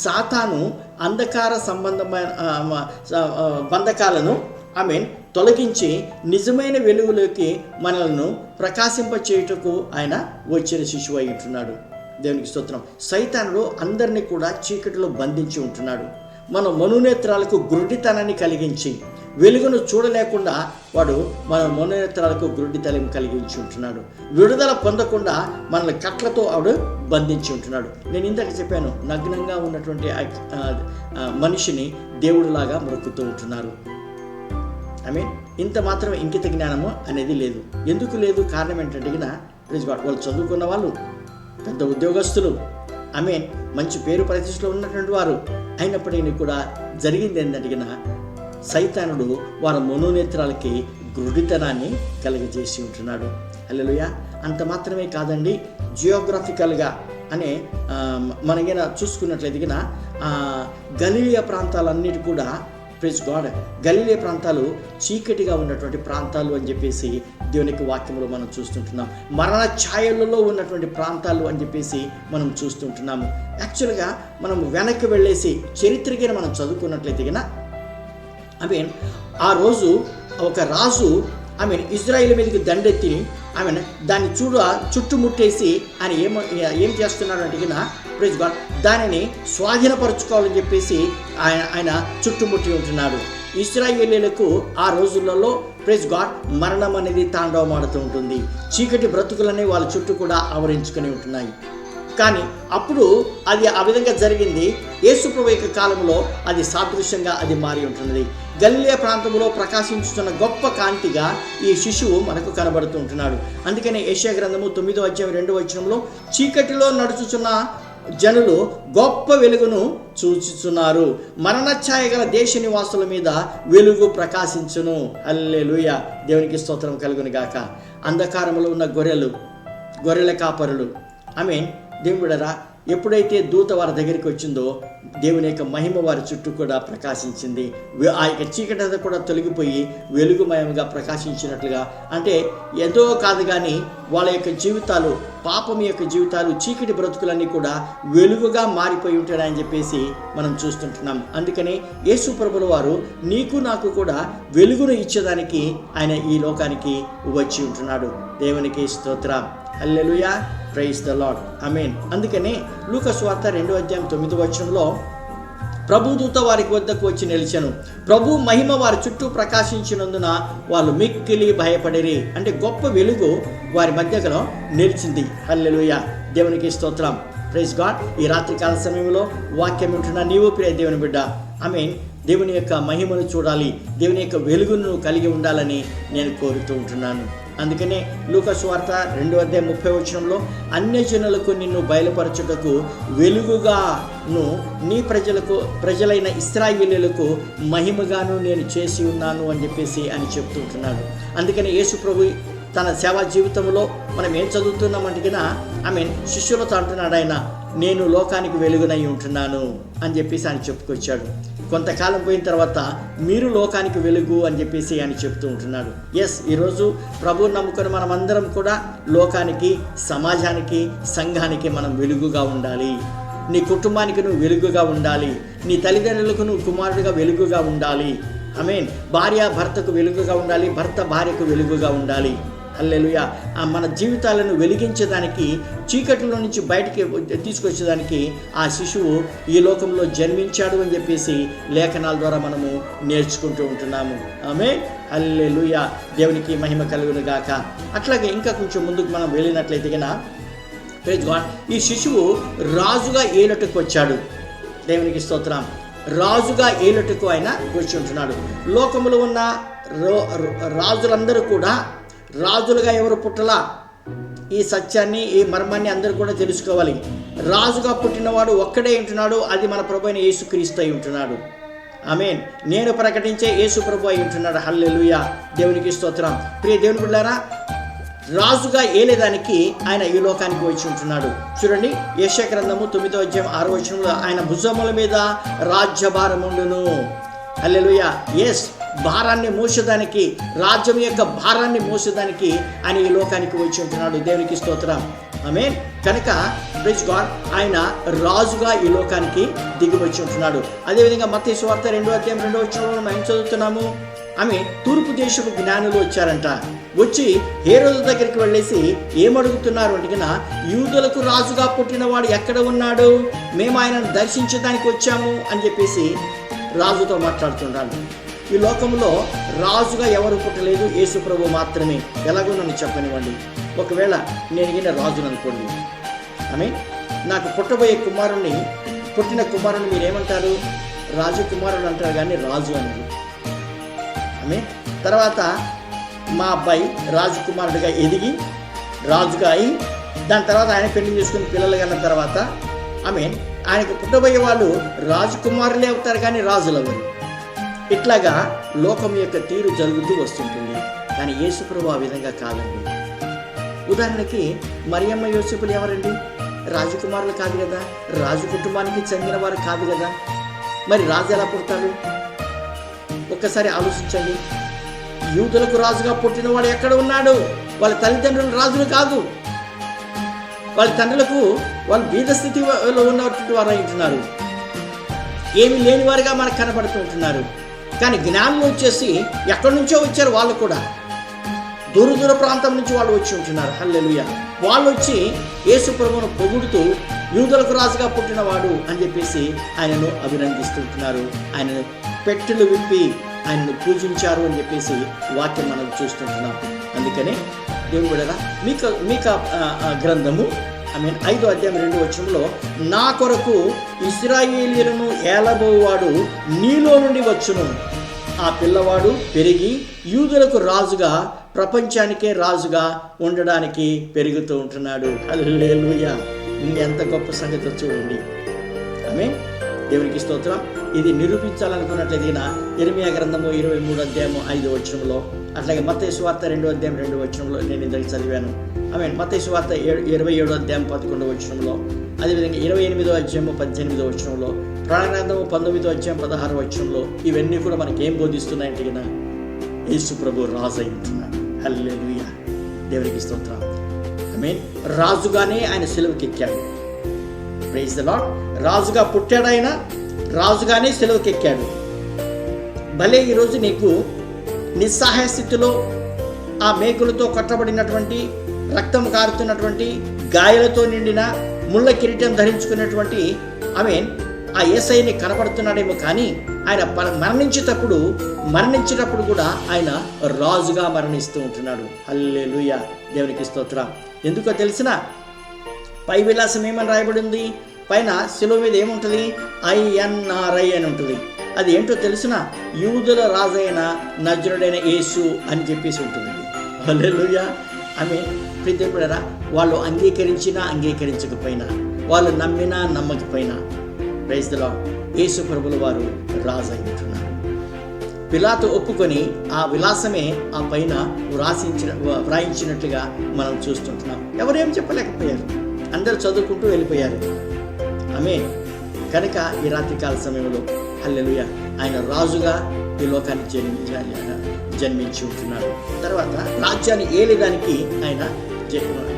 సాతాను అంధకార సంబంధమైన బంధకాలను తొలగించి నిజమైన వెలుగులోకి మనలను ప్రకాశింపచేయుటకు ఆయన వచ్చిన శిశువు అయి ఉంటున్నాడు. దేవునికి స్తోత్రం. సైతానుడు అందరినీ కూడా చీకటిలో బంధించి ఉంటున్నాడు. మన మనోనేత్రాలకు గురుడితనాన్ని కలిగించి వెలుగును చూడలేకుండా వాడు మన మనోనేత్రాలకు గురుడితనం కలిగించి ఉంటున్నాడు. విడుదల పొందకుండా మనల్ని కట్లతో ఆవిడ బంధించి ఉంటున్నాడు. నేను ఇందాక చెప్పాను, నగ్నంగా ఉన్నటువంటి మనిషిని దేవుడిలాగా మొక్కుతూ ఉంటున్నారు. ఇంత మాత్రం ఇంకిత జ్ఞానము అనేది లేదు. ఎందుకు లేదు? కారణం ఏంటంటే వాళ్ళు చదువుకున్న వాళ్ళు, పెద్ద ఉద్యోగస్తులు, మంచి పేరు ప్రతిష్టలో ఉన్నటువంటి వారు అయినప్పటికీ కూడా జరిగింది ఏంటంటే సైతానుడు వారి మనోనేత్రాలకి గురుడితనాన్ని కలిగజేసి ఉంటున్నాడు. హల్లెలూయా. అంత మాత్రమే కాదండి, జియోగ్రఫికల్గా మనగిన చూసుకున్నట్లయితే గలిలియా ప్రాంతాలన్నిటి కూడా, ప్రైజ్ గాడ్, గలిలే ప్రాంతాలు చీకటిగా ఉన్నటువంటి ప్రాంతాలు అని చెప్పేసి దేవునికి వాక్యంలో మనం చూస్తుంటున్నాం. మరణ ఛాయలలో ఉన్నటువంటి ప్రాంతాలు అని చెప్పేసి మనం చూస్తుంటున్నాము. యాక్చువల్గా మనం వెనక్కి వెళ్ళేసి చరిత్రగా మనం చదువుకున్నట్లయితే ఆ రోజు ఒక రాజు ఇజ్రాయిల్ మీదకి దండెత్తి దాన్ని చుట్టుముట్టేసి ఆయన ఏం చేస్తున్నాడు అంటే ప్రైజ్ గాడ్, దానిని స్వాధీనపరచుకోవాలని చెప్పేసి ఆయన చుట్టుముట్టి ఉంటున్నాడు. ఇశ్రాయేలీయులకు ఆ రోజులలో ప్రైజ్ గాడ్ మరణం అనేది తాండవమాడుతూ ఉంటుంది. చీకటి బ్రతుకులనే వాళ్ళ చుట్టూ కూడా ఆవరించుకొని ఉంటున్నాయి. కానీ అప్పుడు అది ఆ విధంగా జరిగింది. యేసు ప్రభువు యొక్క కాలంలో అది సాదృశ్యంగా అది మారి ఉంటున్నది. గలిలయ ప్రాంతంలో ప్రకాశించుతున్న గొప్ప కాంతిగా ఈ శిశువు మనకు కనబడుతూ ఉంటున్నాడు. అందుకనే యెషయా గ్రంథము 9:2 చీకటిలో నడుచుచున్న జనులు గొప్ప వెలుగును చూచుచున్నారు, మరణఛాయ గల దేశ నివాసుల మీద వెలుగు ప్రకాశించును. హల్లెలూయా. దేవునికి స్తోత్రం కలుగును గాక. అంధకారంలో ఉన్న గొర్రెల కాపరులు దేవుడరా, ఎప్పుడైతే దూత వారి దగ్గరికి వచ్చిందో దేవుని యొక్క మహిమ వారి చుట్టూ కూడా ప్రకాశించింది. ఆ యొక్క చీకటి కూడా తొలగిపోయి వెలుగుమయంగా ప్రకాశించినట్లుగా, అంటే ఎంతో కాదు కానీ వాళ్ళ యొక్క జీవితాలు, పాపం యొక్క జీవితాలు, చీకటి బ్రతుకులన్నీ కూడా వెలుగుగా మారిపోయి ఉంటాయని చెప్పేసి మనం చూస్తుంటున్నాం. అందుకనే యేసు ప్రభుల వారు నీకు నాకు కూడా వెలుగును ఇచ్చేదానికి ఆయన ఈ లోకానికి వచ్చి ఉంటున్నాడు. దేవునికి స్తోత్రం. హల్లెలూయా. Praise the Lord. ఆమేన్. అందుకనే లూకా సువార్త 2:9 ప్రభుదూత వారికి వద్దకు వచ్చి నిలిచెను, ప్రభు మహిమ వారి చుట్టూ ప్రకాశించినందున వాళ్ళు మిక్కిలి భయపడిరి. అంటే గొప్ప వెలుగు వారి మధ్యలో నిలిచింది. హల్లెలూయా. దేవునికి స్తోత్రం. Praise God. ఈ రాత్రికాల సమయంలో వాక్యం ఉంటున్న నీవు ప్రియ దేవుని బిడ్డ, దేవుని యొక్క మహిమను చూడాలి, దేవుని యొక్క వెలుగును కలిగి ఉండాలని నేను కోరుతూ ఉంటున్నాను. అందుకనే లూకా సువార్త 2:30 అన్యజనులకు నిన్ను బయలుపరచుటకు వెలుగుగాను నీ ప్రజలైన ఇశ్రాయేలీయులకు మహిమగాను నేను చేసి ఉన్నాను అని చెప్పేసి అని చెప్తుంటున్నాడు. అందుకని యేసు ప్రభు తన సేవా జీవితంలో మనం ఏం చదువుతున్నామంటే శిష్యులతో అంటున్నాడు ఆయన, నేను లోకానికి వెలుగునై ఉంటున్నాను అని చెప్పేసి ఆయన చెప్పుకొచ్చాడు. కొంతకాలం పోయిన తర్వాత మీరు లోకానికి వెలుగు అని చెప్పేసి ఆయన చెప్తూ ఉంటున్నాడు. ఎస్, ఈరోజు ప్రభువు నమ్ముకొని మనం అందరం కూడా లోకానికి, సమాజానికి, సంఘానికి మనం వెలుగుగా ఉండాలి. నీ కుటుంబానికి నువ్వు వెలుగుగా ఉండాలి. నీ తల్లిదండ్రులకు నువ్వు కుమారుడిగా వెలుగుగా ఉండాలి. భార్య భర్తకు వెలుగుగా ఉండాలి, భర్త భార్యకు వెలుగుగా ఉండాలి. హల్లెలూయా. మన జీవితాలను వెలిగించడానికి, చీకటిలో నుంచి బయటికి తీసుకొచ్చేదానికి ఆ శిశువు ఈ లోకంలో జన్మించాడు అని చెప్పేసి లేఖనాల ద్వారా మనము నేర్చుకుంటూ ఉంటున్నాము. ఆమేన్, హల్లెలూయా. దేవునికి మహిమ కలుగును గాక. అట్లాగే ఇంకా కొంచెం ముందుకు మనం వెళ్ళినట్లయితే కనుక ప్రైజ్ గాడ్, ఈ శిశువు రాజుగా ఏలుటకు వచ్చాడు. దేవునికి స్తోత్రం. రాజుగా ఏలుటకు ఆయన వచ్చి ఉంటున్నాడు. లోకములో ఉన్న రాజులందరూ కూడా రాజులుగా ఎవరు పుట్టలా, ఈ సత్యాన్ని, ఈ మర్మాన్ని అందరూ కూడా తెలుసుకోవాలి. రాజుగా పుట్టినవాడు ఒక్కడే ఉంటున్నాడు, అది మన ప్రభు అయిన యేసుక్రీస్తు అయి ఉంటున్నాడు. ఆమేన్. నేను ప్రకటించే యేసు ప్రభు అయి ఉంటున్నాడు. హల్లెలూయా. దేవునికి స్తోత్రం. ప్రియ దేవుని బిడ్డలారా, రాజుగా ఏలేదానికి ఆయన ఈ లోకానికి వచ్చి ఉంటున్నాడు. చూడండి, యెషయా గ్రంథము 9వ అధ్యాయం 6వ వచనంలో ఆయన భుజముల మీద రాజ్యభారముండును. హల్లెలూయా. ఎస్, భారాన్ని మోసేదానికి, రాజ్యం యొక్క భారాన్ని మోసేదానికి ఆయన ఈ లోకానికి వచ్చి ఉంటున్నాడు. దేవునికి స్తోత్రం. ఆమేన్. కనుక ప్రైజ్ గాడ్, ఆయన రాజుగా ఈ లోకానికి దిగి వచ్చి ఉంటున్నాడు. అదేవిధంగా మత్తయి సువార్త 2వ అధ్యాయం 2వ వచనంలో మనం చదువుతున్నాము. ఆమె తూర్పు దేశపు జ్ఞానులు వచ్చారంట. వచ్చి హేరోదు దగ్గరికి వెళ్ళేసి ఏమడుగుతున్నారు అంటే, యూదులకు రాజుగా పుట్టినవాడు ఎక్కడ ఉన్నాడు, మేము ఆయనను దర్శించడానికి వచ్చాము అని చెప్పేసి రాజుతో మాట్లాడుతున్నాడు. ఈ లోకంలో రాజుగా ఎవరు పుట్టలేదు, యేసు ప్రభు మాత్రమే. ఎలాగో నన్ను చెప్పనివ్వండి, ఒకవేళ నేను గిన రాజును అనుకోండి, నాకు పుట్టబోయే పుట్టిన కుమారుని మీరేమంటారు? రాజకుమారుడు అంటారు, కానీ రాజు అన్నారు. తర్వాత మా అబ్బాయి రాజకుమారుడిగా ఎదిగి రాజుగా అయి దాని తర్వాత ఆయన పెళ్లి చేసుకుని పిల్లలు కన్న తర్వాత ఆయనకు పుట్టబోయే వాళ్ళు రాజకుమారులే అవుతారు, కానీ రాజులు అవ్వరు. ఇట్లాగా లోకం యొక్క తీరు జరుగుతూ వస్తుంటుంది. కానీ యేసు ప్రభు ఆ విధంగా కాదండి. ఉదాహరణకి మరియమ్మ యోసేపులు ఎవరండి? రాజకుమారులు కాదు కదా, రాజు కుటుంబానికి చెందిన వారు కాదు కదా. మరి రాజు ఎలా పుడతాడు? ఒక్కసారి ఆలోచించండి. యూదులకు రాజుగా పుట్టినవాడు ఎక్కడ ఉన్నాడు? వాళ్ళ తల్లిదండ్రులు రాజులు కాదు, వాళ్ళ తండ్రులకు వాళ్ళు బీద స్థితిలో ఉన్నటువంటి వారు ఉంటున్నారు, ఏమీ లేని వారిగా మనకు కనబడుతూ ఉంటున్నారు. కానీ జ్ఞానులు వచ్చేసి ఎక్కడి నుంచో వచ్చారు, వాళ్ళు కూడా దూర ప్రాంతం నుంచి వాళ్ళు వచ్చి ఉంటున్నారు. హల్లెలూయా. వాళ్ళు వచ్చి యేసు ప్రభువును పొగుడుతూ యూదులకు రాజుగా పుట్టినవాడు అని చెప్పేసి ఆయనను అభినందిస్తుంటున్నారు. ఆయనను పెట్టెలు విప్పి ఆయనను పూజించారు అని చెప్పేసి వాక్యం మనం చూస్తుంటున్నాం. అందుకనే దేవుడు కూడా మీకా గ్రంథము 5వ అధ్యాయం 2వ వచనంలో, నా కొరకు ఇశ్రాయేలీయులను ఏలబోవాడు నీలో నుండి వచ్చును, ఆ పిల్లవాడు పెరిగి యూదులకు రాజుగా, ప్రపంచానికే రాజుగా ఉండడానికి పెరుగుతూ ఉంటున్నాడు. హల్లెలూయా. ఎంత గొప్ప సంగతి చూడండి. దేవునికి స్తోత్రం. ఇది నిరూపించాలనుకున్నట్లయితే యెరెమీయా గ్రంథము 23వ అధ్యాయము 5వ వచనంలో, అట్లాగే మత్తయి సువార్త 2వ అధ్యాయం 2వ వచనంలో నేను ఇందాక చదివాను. మత్తయి సువార్త 27వ అధ్యాయం 11వ వచనంలో, అదేవిధంగా 28వ అధ్యాయము 18వ వచనంలో, ప్రకటన గ్రంథము 19వ అధ్యాయం 16వ వచనంలో, ఇవన్నీ కూడా మనకి ఏం బోధిస్తున్నాయంటే యేసు ప్రభు రాజు అయి ఉంటున్నాడు. హల్లెలూయా. దేవునికి స్తోత్రం. రాజుగానే ఆయన సిలువకి ఎక్కాడు. Praise the Lord. రాజుగా పుట్టాడు ఆయన, రాజుగానే సిలువకి ఎక్కాడు. భలే ఈరోజు నీకు నిస్సహాయ స్థితిలో ఆ మేకులతో కొట్టబడినటువంటి, రక్తం కారుతున్నటువంటి, గాయాలతో నిండిన, ముళ్ళ కిరీటం ధరించుకున్నటువంటి ఆ యేసయ్యని కనపడుతున్నాడేమో, కానీ ఆయన మరణించేటప్పుడు కూడా ఆయన రాజుగా మరణిస్తూ ఉంటున్నాడు. హల్లెలూయా. దేవునికి స్తోత్రం. ఎందుకో తెలిసిన పై విలాసం ఏమని రాయబడింది? పైన శిలువ మీద ఏముంటుంది? INRI అని ఉంటుంది. అది ఏంటో తెలిసిన, యూదుల రాజైన నజరుడైన యేసు అని చెప్పేసి ఉంటుంది. హల్లెలూయా. ప్రియరా, వాళ్ళు అంగీకరించినా అంగీకరించకపోయినా, వాళ్ళు నమ్మినా నమ్మకపోయినా, ప్రైజ్ ది లార్డ్, యేసు ప్రభువుల వారు రాజు అయి ఉంటున్నారు. పిలాతు ఒప్పుకొని ఆ విలాసమే ఆ పైన వ్రాయించినట్లుగా మనం చూస్తుంటున్నాం. ఎవరేం చెప్పలేకపోయారు, అందరూ చదువుకుంటూ వెళ్ళిపోయారు. కనుక ఈ రాత్రికాల సమయంలో హల్లెలూయా, ఆయన రాజుగా ఈ లోకాన్ని జన్మించి ఉంటున్నాడు. తర్వాత రాజ్యాన్ని ఏలేదానికి ఆయన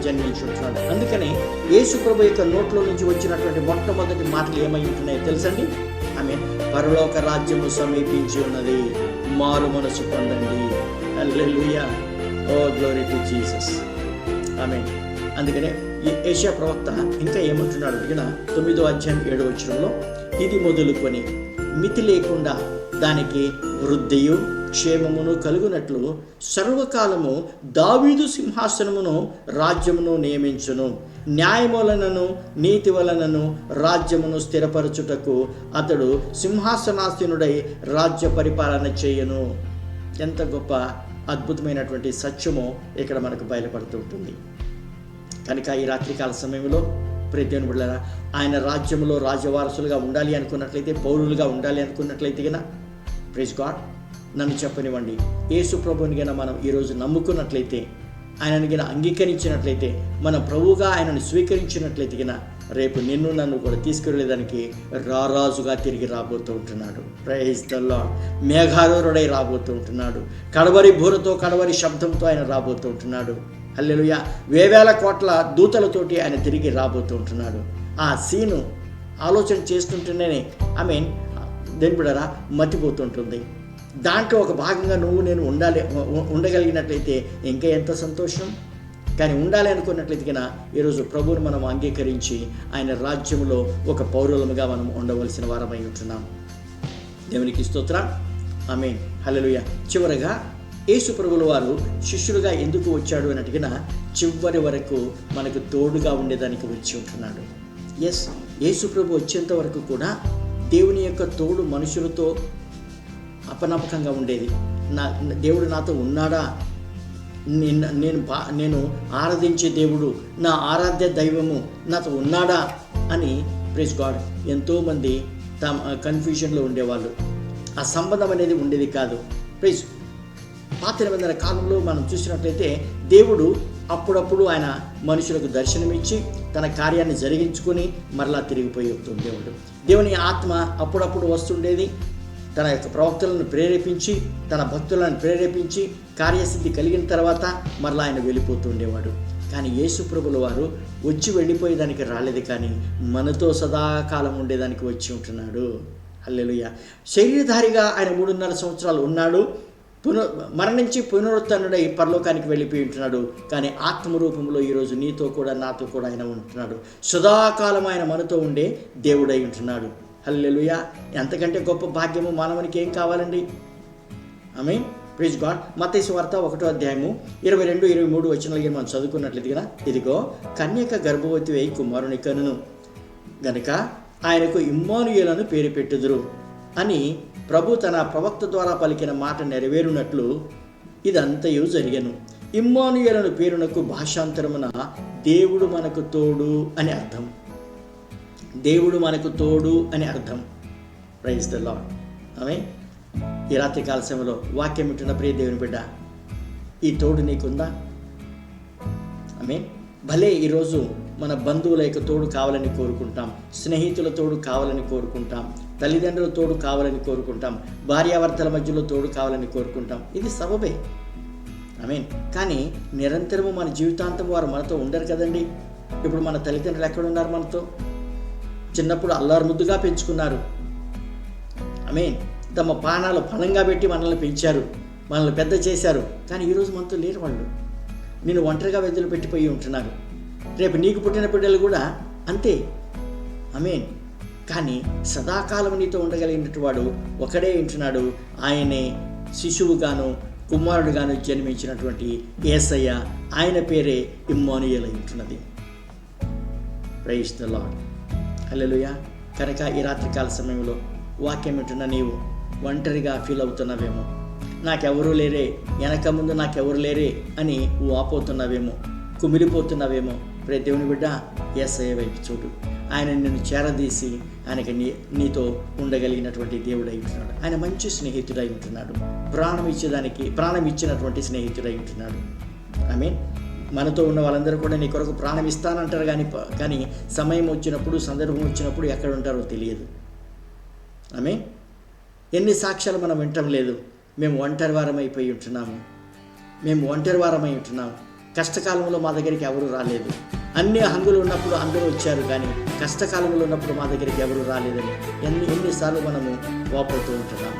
జన్మించి ఉంటున్నాడు. అందుకని యేసు ప్రభు యొక్క నోట్లో నుంచి వచ్చినటువంటి మొట్టమొదటి మాటలు ఏమై ఉంటున్నాయో తెలుసండి? పరలోక రాజ్యము సమీపించి ఉన్నది, మారు మనసు పొందండి. హల్లెలూయా. Oh glory to Jesus. ఆమేన్. అందుకనే ఈ యెషయా ప్రవక్త ఇంకా ఏమంటున్నాడు అడిగిన 9వ అధ్యాయం 7వ వచనంలో, ఇది మొదలుకొని మితి లేకుండా దానికి వృద్ధియు క్షేమమును కలుగునట్లు సర్వకాలము దావీదు సింహాసనమును రాజ్యమును నియమించును, న్యాయము వలనను నీతి వలనను రాజ్యమును స్థిరపరచుటకు అతడు సింహాసనాసీనుడై రాజ్య పరిపాలన చేయను. ఎంత గొప్ప అద్భుతమైనటువంటి సత్యమో ఇక్కడ మనకు బయలుపడుతూ ఉంటుంది. కనుక ఈ రాత్రికాల సమయంలో ప్రతిని బిడ్డలారా, ఆయన రాజ్యంలో రాజవారసులుగా ఉండాలి అనుకున్నట్లయితే, పౌరులుగా ఉండాలి అనుకున్నట్లయితే గన ప్రైజ్ గాడ్, నన్ను చెప్పనివ్వండి, యేసు ప్రభుని గన మనం ఈరోజు నమ్ముకున్నట్లయితే, ఆయనని గన అంగీకరించినట్లయితే, మన ప్రభువుగా ఆయనను స్వీకరించినట్లయితే గన రేపు నిన్ను నన్ను కూడా తీసుకెళ్ళేదానికి రారాజుగా తిరిగి రాబోతూ ఉంటున్నాడు. Praise the lord. మేఘారూఢుడై రాబోతూ ఉంటున్నాడు. కడవరి బూరతో, కడవరి శబ్దంతో ఆయన రాబోతూ ఉంటున్నాడు. హల్లెలూయా. వేవేల కోట్ల దూతలతోటి ఆయన తిరిగి రాబోతూ ఉంటున్నాడు. ఆ సీను ఆలోచన చేస్తుంటేనే దేని బిడ్డరా మతిపోతుంటుంది. దాంట్లో ఒక భాగంగా నువ్వు నేను ఉండగలిగినట్లయితే ఇంకా ఎంత సంతోషం. కానీ ఉండాలి అనుకున్నట్లయితే కన్నా ఈరోజు ప్రభువును మనం అంగీకరించి ఆయన రాజ్యంలో ఒక పౌరులముగా మనం ఉండవలసిన వారమై ఉంటున్నాం. దేవునికి స్తోత్రం. ఆమేన్. హల్లెలూయా. చివరగా యేసు ప్రభుల వారు శిష్యులుగా ఎందుకు వచ్చాడు అని అడిగిన, చివరి వరకు మనకు తోడుగా ఉండేదానికి వచ్చి ఉంటున్నాడు. ఎస్, యేసు ప్రభు వచ్చేంత వరకు కూడా దేవుని యొక్క తోడు మనుషులతో అపనమ్మకంగా ఉండేది. దేవుడు నాతో ఉన్నాడా, నేను ఆరాధించే దేవుడు, నా ఆరాధ్య దైవము నాతో ఉన్నాడా అని ప్రైజ్ గాడ్ ఎంతోమంది కన్ఫ్యూజన్లో ఉండేవాళ్ళు. ఆ సంబంధం అనేది ఉండేది కాదు. ప్రైజ్ పాత నిబంధన కాలంలో మనం చూసినట్లయితే దేవుడు అప్పుడప్పుడు ఆయన మనుషులకు దర్శనమిచ్చి తన కార్యాన్ని జరిగించుకొని మరలా తిరిగిపోయి దేవుడు. దేవుని ఆత్మ అప్పుడప్పుడు వస్తుండేది, తన యొక్క ప్రవక్తలను ప్రేరేపించి, తన భక్తులను ప్రేరేపించి కార్యసిద్ధి కలిగిన తర్వాత మరలా ఆయన వెళ్ళిపోతూ ఉండేవాడు. కానీ యేసు ప్రభుల వారు వచ్చి వెళ్ళిపోయేదానికి రాలేదు, కానీ మనతో సదాకాలం ఉండేదానికి వచ్చి ఉంటున్నాడు. హల్లెలూయా. శరీరధారిగా ఆయన 3.5 సంవత్సరాలు ఉన్నాడు. మరణించి పునరుత్థానుడై పరలోకానికి వెళ్ళిపోయి ఉంటున్నాడు. కానీ ఆత్మరూపంలో ఈరోజు నీతో కూడా నాతో కూడా ఆయన ఉంటున్నాడు. సదాకాలం ఆయన మనతో ఉండే దేవుడై ఉంటున్నాడు. హల్లెలూయా. ఎంతకంటే గొప్ప భాగ్యము మానవునికి ఏం కావాలండి? ఆమేన్. Praise God. మత్తయి సువార్త 1వ అధ్యాయము 22-23 వచనాలు మనం చదువుకున్నట్లయితే, ఇదిగో కన్యక గర్భవతి అయి కుమారుని కనును గనుక ఆయనకు ఇమ్మానుయేలను పేరు పెట్టుదురు అని ప్రభు తన ప్రవక్త ద్వారా పలికిన మాట నెరవేరునట్లు ఇదంతయు జరిగెను. ఇమ్మానుయేలను పేరునకు భాషాంతరమున దేవుడు మనకు తోడు అని అర్థం. దేవుడు మనకు తోడు అని అర్థం. Praise the Lord. ఆమేన్. ఈ రాత్రి కాల సమయంలో వాక్యం వింటున్న ప్రియ దేవుని బిడ్డ, ఈ తోడు నీకుందా? ఆమేన్. భలే ఈరోజు మన బంధువుల యొక్క తోడు కావాలని కోరుకుంటాం, స్నేహితుల తోడు కావాలని కోరుకుంటాం, తల్లిదండ్రుల తోడు కావాలని కోరుకుంటాం, భార్యాభర్తల మధ్యలో తోడు కావాలని కోరుకుంటాం. ఇది సబబే. ఆమేన్. కానీ నిరంతరము మన జీవితాంతం వారు మనతో ఉండరు కదండి. ఇప్పుడు మన తల్లిదండ్రులు ఎక్కడున్నారు? మనతో చిన్నప్పుడు అల్లారు ముద్దుగా పెంచుకున్నారు. ఆమేన్. తమ ప్రాణాలు పణంగా పెట్టి మనల్ని పెంచారు, మనల్ని పెద్ద చేశారు. కానీ ఈరోజు మనతో లేరు. వాళ్ళు నేను ఒంటరిగా వెదలు పెట్టిపోయి ఉంటున్నారు. రేపు నీకు పుట్టిన బిడ్డలు కూడా అంతే. ఆమేన్. కానీ సదాకాలం నీతో ఉండగలిగినట్టు వాడు ఒకడే ఉంటున్నాడు. ఆయనే శిశువుగాను కుమారుడుగాను జన్మించినటువంటి యేసయ్య. ఆయన పేరే ఇమ్మానుయేల్ అయి ఉంటున్నది. Praise the Lord. హల్లెలూయా. కనుక ఈ రాత్రికాల సమయంలో వాక్యం వింటున్న నీవు ఒంటరిగా ఫీల్ అవుతున్నావేమో, నాకెవరూ లేరే, వెనక ముందు నాకెవరు లేరే అని వాపోతున్నావేమో, కుమిలిపోతున్నావేమో. ప్రియ దేవుని బిడ్డ, యేసయ్య వైపు చూడు. ఆయన నిన్ను చేరదీసి ఆయనకి నీతో ఉండగలిగినటువంటి దేవుడై ఉంటున్నాడు. ఆయన మంచి స్నేహితుడై ఉంటున్నాడు. ప్రాణం ఇచ్చినటువంటి స్నేహితుడై ఉంటున్నాడు. ఆమేన్. మనతో ఉన్న వాళ్ళందరూ కూడా నీ కొరకు ప్రాణం ఇస్తానంటారు, కానీ సమయం వచ్చినప్పుడు, సందర్భం వచ్చినప్పుడు ఎక్కడ ఉంటారో తెలియదు. ఆమేన్. ఎన్ని సాక్ష్యాలు మనం వింటం లేదు. మేము ఒంటరి వారమైపోయి ఉంటున్నాము. కష్టకాలంలో మా దగ్గరికి ఎవరు రాలేదు. అన్ని హంగులు ఉన్నప్పుడు అందరూ వచ్చారు, కానీ కష్టకాలంలో ఉన్నప్పుడు మా దగ్గరికి ఎవరు రాలేదని ఎన్నిసార్లు మనము వాపోతూ ఉంటున్నాము.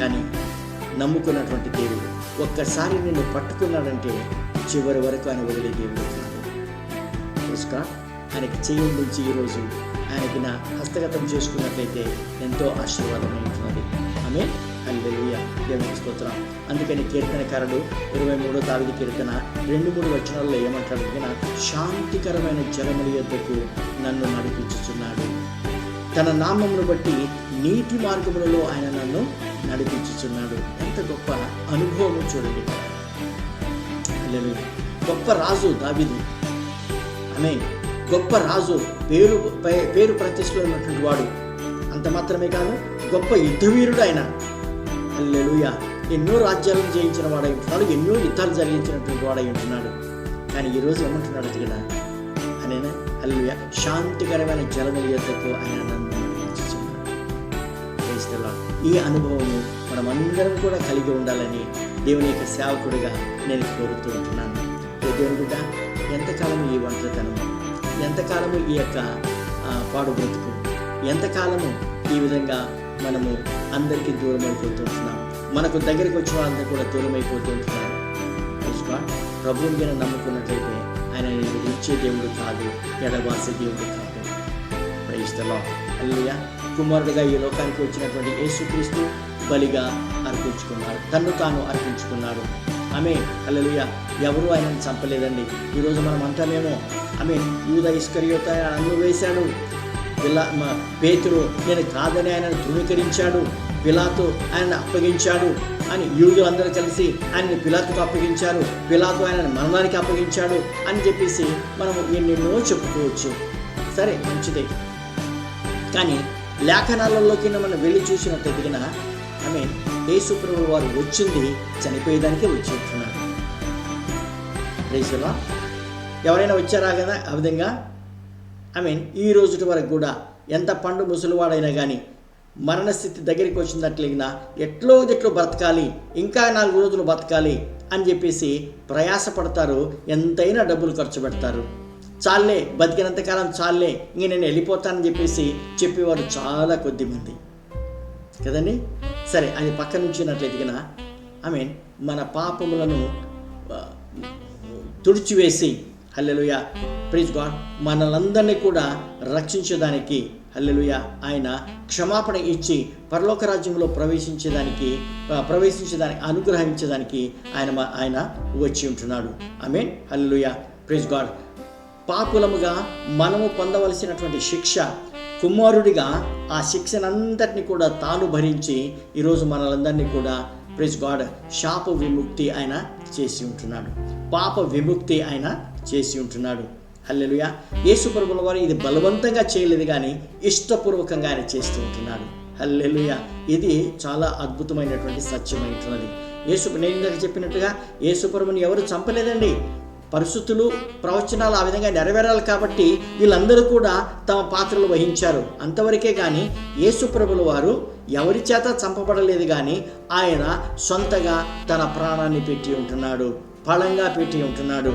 కానీ నమ్ముకున్నటువంటి దేవుడు, ఒక్కసారి నిన్ను పట్టుకున్నాడంటే చివరి వరకు ఆయన వదిలే దేవుడు కాదు. ఆయనకి చేయి నుంచి ఈరోజు ఆయనకి నా హస్తగతం చేసుకున్నట్లయితే ఎంతో ఆశీర్వాదం ఉంటున్నది. ఆమె హల్లెలూయా, దేవునికి స్తోత్రం. అందుకని కీర్తనకారుడు 23వ దావీదు కీర్తన 2-3 వచనాల్లో ఏమంటాడు? శాంతికరమైన జలముల యొద్దకు నన్ను నడిపించుచున్నాడు, తన నామమును బట్టి నీటి మార్గములలో ఆయన నన్ను నడిపించుచున్నాడు. ఎంత గొప్ప అనుభవం చూడండి. హల్లెలూయా. గొప్ప రాజు దావీదు, ఆమె గొప్ప రాజు, పేరు ప్రతిష్టలో ఉన్నటువంటి వాడు. అంత మాత్రమే కాదు, గొప్ప యుద్ధవీరుడు ఆయన. హల్లెలూయా. ఎన్నో రాజ్యాలను జయించిన వాడై ఉంటున్నాడు, ఎన్నో యుద్ధాలు జరిగించినటువంటి వాడై ఉంటున్నాడు. కానీ ఈరోజు ఏమంటున్నాడు కదా అనేనా? హల్లెలూయా. శాంతికరమైన జలముల యొద్దకు ఆయన నన్ను నడిపించుచున్నాడు. ఈ అనుభవము మనమందరం కూడా కలిగి ఉండాలని దేవుని యొక్క సేవకుడిగా నేను కోరుతూ ఉంటున్నాను. దేవుని బిడ్డ, ఎంతకాలము ఈ ఒంటరితనము, ఎంతకాలము ఈ యొక్క పాడు బ్రతుకు, ఎంతకాలము ఈ విధంగా మనము అందరికీ దూరం అయిపోతుంటున్నాం, మనకు దగ్గరికి వచ్చిన వాళ్ళందరూ కూడా దూరం అయిపోతుంటున్నాం. ప్రభువుని మీద నమ్ముకున్నట్లయితే ఆయన ఇచ్చే దేవుడు కాదు, ఎడబాసే దేవుడు కాదు. Praise the Lord. హల్లెలూయా. కుమారుడుగా ఈ లోకానికి వచ్చినటువంటి యేసుక్రీస్తు బలిగా అర్పించుకున్నాడు, తన్ను తాను అర్పించుకున్నాడు. ఆమె హల్లెలూయా. ఎవరు ఆయనను చంపలేదండి. ఈరోజు మనం అంటామేమో, ఆమె యూదా ఇస్కరియోతు ఆయన అన్ను వేశాడు, పేతురు నేను కాదని ఆయనను ధృవీకరించాడు, పిలాతు ఆయనను అప్పగించాడు అని యూదులందరూ కలిసి ఆయనను పిలాతుకు అప్పగించారు, పిలాతు ఆయనను మరణానికి అప్పగించాడు అని చెప్పేసి మనము ఎన్నెన్నో చెప్పుకోవచ్చు. సరే, మంచిదే. కానీ లేఖనాలలోకి మనం వెళ్ళి చూసినట్టు ఆమె యేసు ప్రభువు వారు వచ్చింది చనిపోయేదానికే వచ్చి ఉంటున్నారు. ప్రైజ్లా. ఎవరైనా వచ్చారా కదా ఆ విధంగా? ఈ రోజుటి వరకు కూడా ఎంత పండు ముసలివాడైనా కానీ మరణస్థితి దగ్గరికి వచ్చినట్లయినా ఎట్లో బ్రతకాలి, ఇంకా 4 రోజులు బ్రతకాలి అని చెప్పేసి ప్రయాసపడతారు, ఎంతైనా డబ్బులు ఖర్చు పెడతారు. చాలే, బతికినంతకాలం చాలే, ఇంక నేను వెళ్ళిపోతానని చెప్పేసి చెప్పేవారు చాలా కొద్ది మంది కదండి. సరే, అది పక్కన ఉంచినట్లయితే మన పాపములను తుడిచివేసి, హల్లెలూయా, ప్రైజ్ గాడ్, మనలందరినీ కూడా రక్షించడానికి, హల్లెలూయా, ఆయన క్షమాపణ ఇచ్చి పరలోక రాజ్యంలో ప్రవేశించేదానికి అనుగ్రహించడానికి ఆయన వచ్చి ఉంటున్నాడు. ఆమేన్. హల్లెలూయా, ప్రైజ్ గాడ్. పాపులముగా మనము పొందవలసినటువంటి శిక్ష, కుమారుడిగా ఆ శిక్షనంతటిని కూడా తాను భరించి ఈరోజు మనలందరినీ కూడా, ప్రైజ్ గాడ్, శాప విముక్తి ఆయన చేసి ఉంటున్నాడు, పాప విముక్తి ఆయన చేసి ఉంటున్నాడు. హల్లెలూయా. యేసు ప్రభువుల వారు ఇది బలవంతంగా చేయలేదు, కానీ ఇష్టపూర్వకంగా ఆయన చేస్తూ ఉంటున్నాడు. హల్లెలూయా. ఇది చాలా అద్భుతమైనటువంటి సత్యమైనటువంటిది. నేను ఇందాక చెప్పినట్టుగా యేసు ప్రభువుని ఎవరు చంపలేదండి. పరిస్థితులు, ప్రవచనాలు ఆ విధంగా నెరవేరాలి కాబట్టి వీళ్ళందరూ కూడా తమ పాత్రలు వహించారు, అంతవరకే. కానీ యేసు ప్రభువుల వారు ఎవరి చేత చంపబడలేదు, కానీ ఆయన సొంతగా తన ప్రాణాన్ని పెట్టి ఉంటున్నాడు, ఫలంగా పెట్టి ఉంటున్నాడు.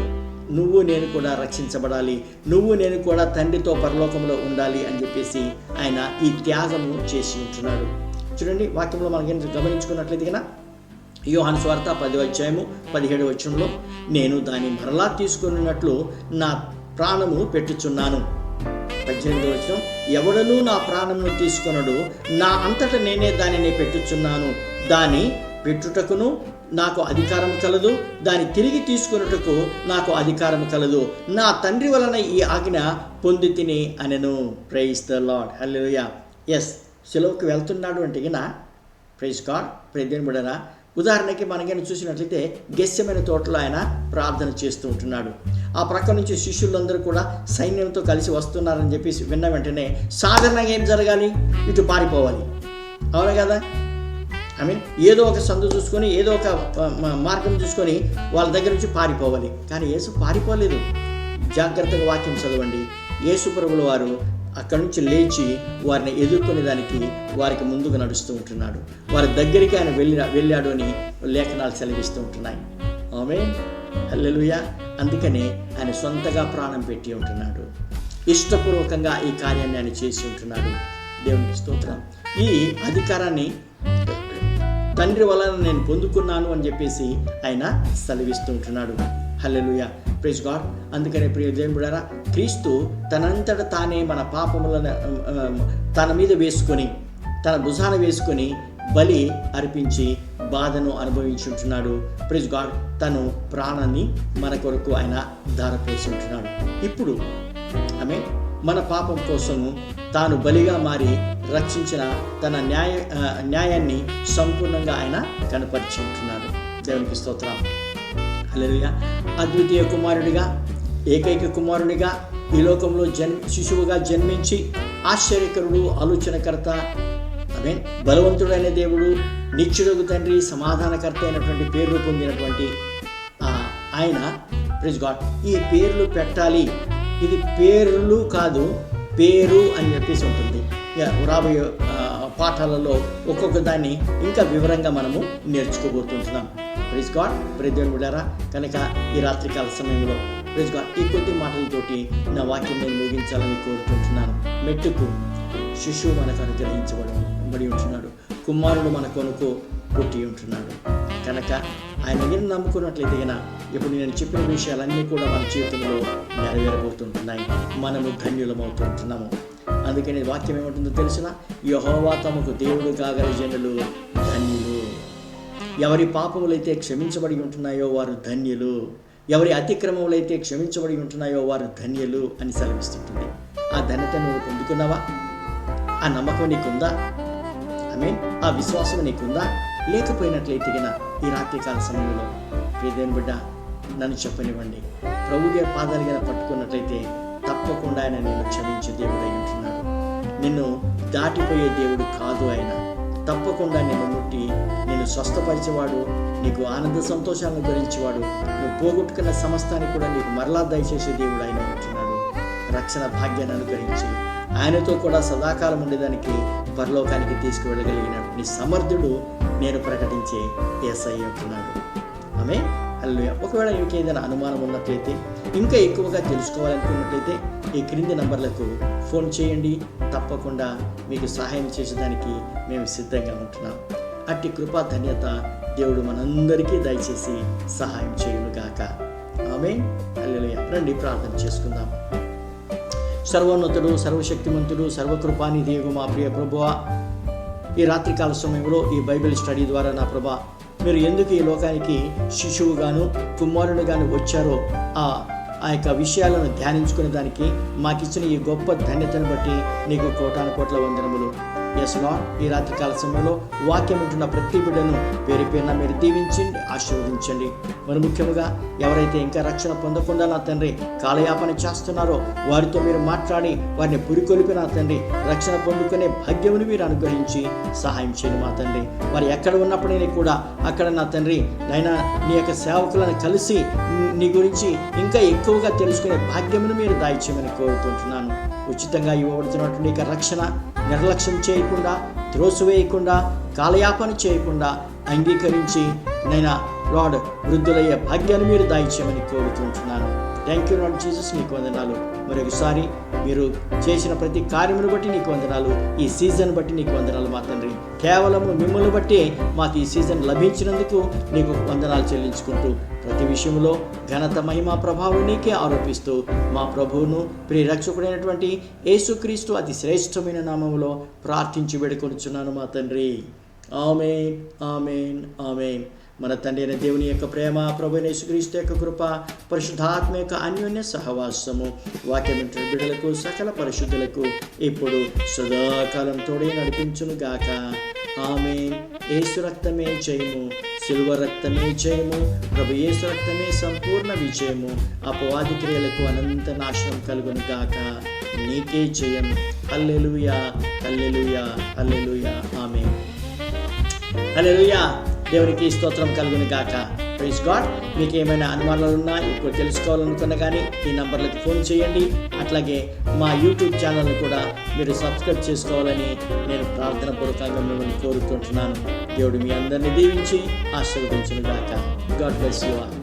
నువ్వు నేను కూడా రక్షించబడాలి, నువ్వు నేను కూడా తండ్రితో పరలోకంలో ఉండాలి అని చెప్పేసి ఆయన ఈ త్యాగము చేసి ఉంటున్నాడు. చూడండి, వాక్యంలో మనకి గమనించుకున్నట్లయితే కన్నా యోహాను సువార్త 10:17 నేను దాన్ని మరలా తీసుకున్నట్లు నా ప్రాణము పెట్టుచున్నాను. 18 ఎవడనూ నా ప్రాణమును తీసుకొనడు, నా అంతటా నేనే దానిని పెట్టుచున్నాను, దాని పెట్టుటకును నాకు అధికారం కలదు, దాన్ని తిరిగి తీసుకొనుటకు నాకు అధికారం కలదు, నా తండ్రి వలన ఈ ఆజ్ఞ పొంది తిని అనెను. Praise the Lord. హల్లెలూయా. ఎస్, సెలవుకి వెళ్తున్నాడు అంటే ప్రైజ్ గాడ్. ప్రైజ్ బిడ్డరా, ఉదాహరణకి మనకైనా చూసినట్లయితే గెస్సెమనే తోటలో ఆయన ప్రార్థన చేస్తూ ఉంటున్నాడు. ఆ ప్రక్క నుంచి శిష్యులందరూ కూడా సైన్యంతో కలిసి వస్తున్నారని చెప్పేసి విన్న వెంటనే సాధారణంగా ఏం జరగాలి? ఇటు పారిపోవాలి, అవునా కదా? ఏదో ఒక సందు చూసుకొని, ఏదో ఒక మార్గం చూసుకొని వాళ్ళ దగ్గర నుంచి పారిపోవాలి. కానీ యేసు పారిపోలేదు. జాగ్రత్తగా వాక్యం చదవండి. యేసు ప్రభువుల వారు అక్కడి నుంచి లేచి వారిని ఎదుర్కొనే దానికి వారికి ముందుకు నడుస్తూ ఉంటున్నాడు. వారి దగ్గరికి ఆయన వెళ్ళాడు అని లేఖనాలు సెలవిస్తూ ఉంటున్నాయి. ఆమేన్. హల్లెలూయా. అందుకనే ఆయన సొంతగా ప్రాణం పెట్టి ఉంటున్నాడు, ఇష్టపూర్వకంగా ఈ కార్యాన్ని ఆయన చేసి ఉంటున్నాడు. దేవునికి స్తోత్రం. ఈ అధికారాన్ని తండ్రి వలన నేను పొందుకున్నాను అని చెప్పేసి ఆయన సెలవిస్తుంటున్నాడు. హల్లెలూయా, ప్రైజ్ గాడ్. అందుకనే ప్రియ దేవుడారా, క్రీస్తు తనంతట తానే మన పాపములను తన మీద వేసుకొని, తన భుజాన వేసుకొని బలి అర్పించి బాధను అనుభవించుంటున్నాడు. Praise God. తను ప్రాణాన్ని మన కొరకు ఆయన ధారపోసి ఉంటున్నాడు. ఇప్పుడు ఆమె మన పాపం కోసము తాను బలిగా మారి రక్షించిన తన న్యాయాన్ని సంపూర్ణంగా ఆయన కనపరిచి ఉంటున్నాడు. దేవునికి స్తోత్రం. హల్లెలూయా. అద్వితీయ కుమారుడిగా, ఏకైక కుమారుడిగా ఈ లోకంలో శిశువుగా జన్మించి ఆశ్చర్యకరుడు, ఆలోచనకర్త, బలవంతుడైన దేవుడు, నిత్యుడగు తండ్రి, సమాధానకర్త అయినటువంటి పేర్లు పొందినటువంటి ఆయన, ప్రైజ్ గాడ్, ఈ పేర్లు పెట్టాలి. ఇది పేర్లు కాదు, పేరు అని చెప్పేసి ఉంటుంది. రాబోయే పాఠాలలో ఒక్కొక్క దాన్ని ఇంకా వివరంగా మనము నేర్చుకోబోతుంటున్నాం. Praise God. ప్రియదేవులారా, కనుక ఈ రాత్రికాల సమయంలో ప్రైజ్ గాడ్ ఈ కొద్ది మాటలతోటి నా వాక్యం నేను ముగించాలని కోరుతుంటున్నాను. మెట్టుకు శిశువు మనకు అనుగ్రహించబడి ఉంటున్నాడు, కుమారుడు మన కొనుకు పుట్టి ఉంటున్నాడు. కనుక ఆయన దగ్గర నమ్ముకున్నట్లయితే ఇప్పుడు నేను చెప్పిన విషయాలన్నీ కూడా మన జీవితంలో నెరవేరబోతుంటున్నాయి. మనము ధన్యులమవుతుంటున్నాము. అందుకని వాక్యం ఏమంటుందో తెలిసిన, యెహోవా తమకు దేవుడు కాగల జనులు ధన్యులు. ఎవరి పాపములైతే క్షమించబడి ఉంటున్నాయో వారు ధన్యులు, ఎవరి అతిక్రమములైతే క్షమించబడి ఉంటున్నాయో వారు ధన్యులు అని సెలవిస్తుంటుంది. ఆ ధన్యత నువ్వు పొందుకున్నావా? ఆ నమ్మకం నీకుందా? ఆ విశ్వాసం నీకుందా? లేకపోయినట్లయితే ఈ రాత్రికాల సమయంలో ప్రియదేవుని బిడ్డ, నన్ను చెప్పనివ్వండి. ప్రభువుగా పాదాలుగా పట్టుకున్నట్లయితే తప్పకుండా ఆయన నిన్ను క్షమించే దేవుడు అయి ఉంటున్నాడు. నిన్ను దాటిపోయే దేవుడు కాదు ఆయన. తప్పకుండా నిన్ను ముట్టి నిన్ను స్వస్థపరిచేవాడు, నీకు ఆనంద సంతోషాలను గురించేవాడు, నువ్వు పోగొట్టుకున్న సమస్తాన్ని కూడా నీకు మరలా దయచేసే దేవుడు ఆయన ఉంటున్నాడు. రక్షణ భాగ్యాన్ని అనుగ్రహించి ఆయనతో కూడా సదాకాలం ఉండేదానికి పరలోకానికి తీసుకువెళ్ళగలిగినటువంటి సమర్థుడు నేను ప్రకటించే యేసయ్య ఉంటున్నాడు. ఆమేన్. హల్లెలూయా. ఒకవేళ ఇంకేదైనా అనుమానం ఉన్నట్లయితే, ఇంకా ఎక్కువగా తెలుసుకోవాలనుకున్నట్లయితే ఈ క్రింది నంబర్లకు ఫోన్ చేయండి. తప్పకుండా మీకు సహాయం చేసేదానికి మేము సిద్ధంగా ఉంటున్నాం. అట్టి కృపా ధన్యత దేవుడు మనందరికీ దయచేసి సహాయం చేయునుగాక. ఆమేన్. హల్లెలూయా. రండి ప్రార్థన చేసుకుందాం. సర్వోన్నతుడు, సర్వశక్తిమంతుడు, సర్వకృపానిధి మా ప్రియ ప్రభువా, ఈ రాత్రికాల సమయంలో ఈ బైబిల్ స్టడీ ద్వారా నా ప్రభా, మీరు ఎందుకు ఈ లోకానికి శిశువుగాను కుమారుడుగాను వచ్చారో ఆ యొక్క విషయాలను ధ్యానించుకునే దానికి మాకిచ్చిన ఈ గొప్ప ధన్యతను బట్టి నీకు కోటాను కోట్ల వందనములు. ఎస్ లార్డ్, ఈ రాత్రికాల సమయంలో వాక్యం ఉంటున్న ప్రతి బిడ్డను పేరు పేరున మీరు దీవించండి, ఆశీర్వదించండి. మరి ముఖ్యంగా ఎవరైతే ఇంకా రక్షణ పొందకుండా నా తండ్రి కాలయాపన చేస్తున్నారో వారితో మీరు మాట్లాడి వారిని పురికొలిపి నా తండ్రి రక్షణ పొందుకునే భాగ్యమును మీరు అనుగ్రహించి సహాయం చేయండి మా తండ్రి. వారు ఎక్కడ ఉన్నప్పుడైనా కూడా అక్కడ నా తండ్రి నైనా నీ యొక్క సేవకులను కలిసి నీ గురించి ఇంకా ఎక్కువగా తెలుసుకునే భాగ్యమును మీరు దాయిచేయమని కోరుకుంటున్నాను. ఉచితంగా ఇవ్వబడుతున్నటువంటి యొక్క రక్షణ నిర్లక్ష్యం చేయకుండా, త్రోసివేయకుండా, కాలయాపన చేయకుండా అంగీకరించి నైనా లార్డ్ వృద్ధులయ్యే భాగ్యాన్ని మీరు దాయిచేయమని కోరుతుంటున్నాను. థ్యాంక్ యూ లార్డ్ జీసస్, నీకు వందనాలు. మరొకసారి మీరు చేసిన ప్రతి కార్యమును బట్టి నీకు వందనాలు, ఈ సీజన్ బట్టి నీకు వందనాలు మా తండ్రి. కేవలం మిమ్మల్ని బట్టి మాకు ఈ సీజన్ లభించినందుకు నీకు వందనాలు చెల్లించుకుంటూ ప్రతి విషయంలో ఘనత, మహిమ, ప్రభావం నీకే ఆరోపిస్తూ మా ప్రభువును ప్రియ రక్షకుడైనటువంటి యేసుక్రీస్తు అతి శ్రేష్టమైన నామములో ప్రార్థించి వేడుకొనుచున్నాను మా తండ్రి. ఆమేన్, ఆమేన్, ఆమేన్. మన తండ్రి అయిన దేవుని యొక్క ప్రేమ, ప్రభువైన యేసుక్రీస్తు యొక్క కృప, పరిశుద్ధాత్మ యొక్క అన్యోన్య సహవాసము వాక్యం వింటున్న బిడ్డలకు సకల పరిశుద్ధులకు ఇప్పుడు సదాకాలం తోడే నడిపించును గాక. ఆమేన్. యేసు రక్తమే జయము, సిలువ రక్తమే జయము, ప్రభు యేసు రక్తమే సంపూర్ణ విజయము. అపవాది క్రియలకు అనంత నాశనం కలుగును గాక. నీకే జయం. హల్లెలూయా, హల్లెలూయా, హల్లెలూయా. ఆమేన్. హల్లెలూయా. దేవునికి స్తోత్రం కలుగును గాక. Praise God. మీకు ఏమైనా అనుమానాలు ఉన్నా, ఎక్కువ తెలుసుకోవాలనుకున్నా కానీ ఈ నంబర్లకు ఫోన్ చేయండి. అట్లాగే మా యూట్యూబ్ ఛానల్ని కూడా మీరు సబ్స్క్రైబ్ చేసుకోవాలని నేను ప్రార్థన పూర్వకంగా మిమ్మల్ని కోరుకుంటున్నాను. దేవుడు మీ అందరినీ దీవించి ఆశీర్వదించును గాక. God bless you all.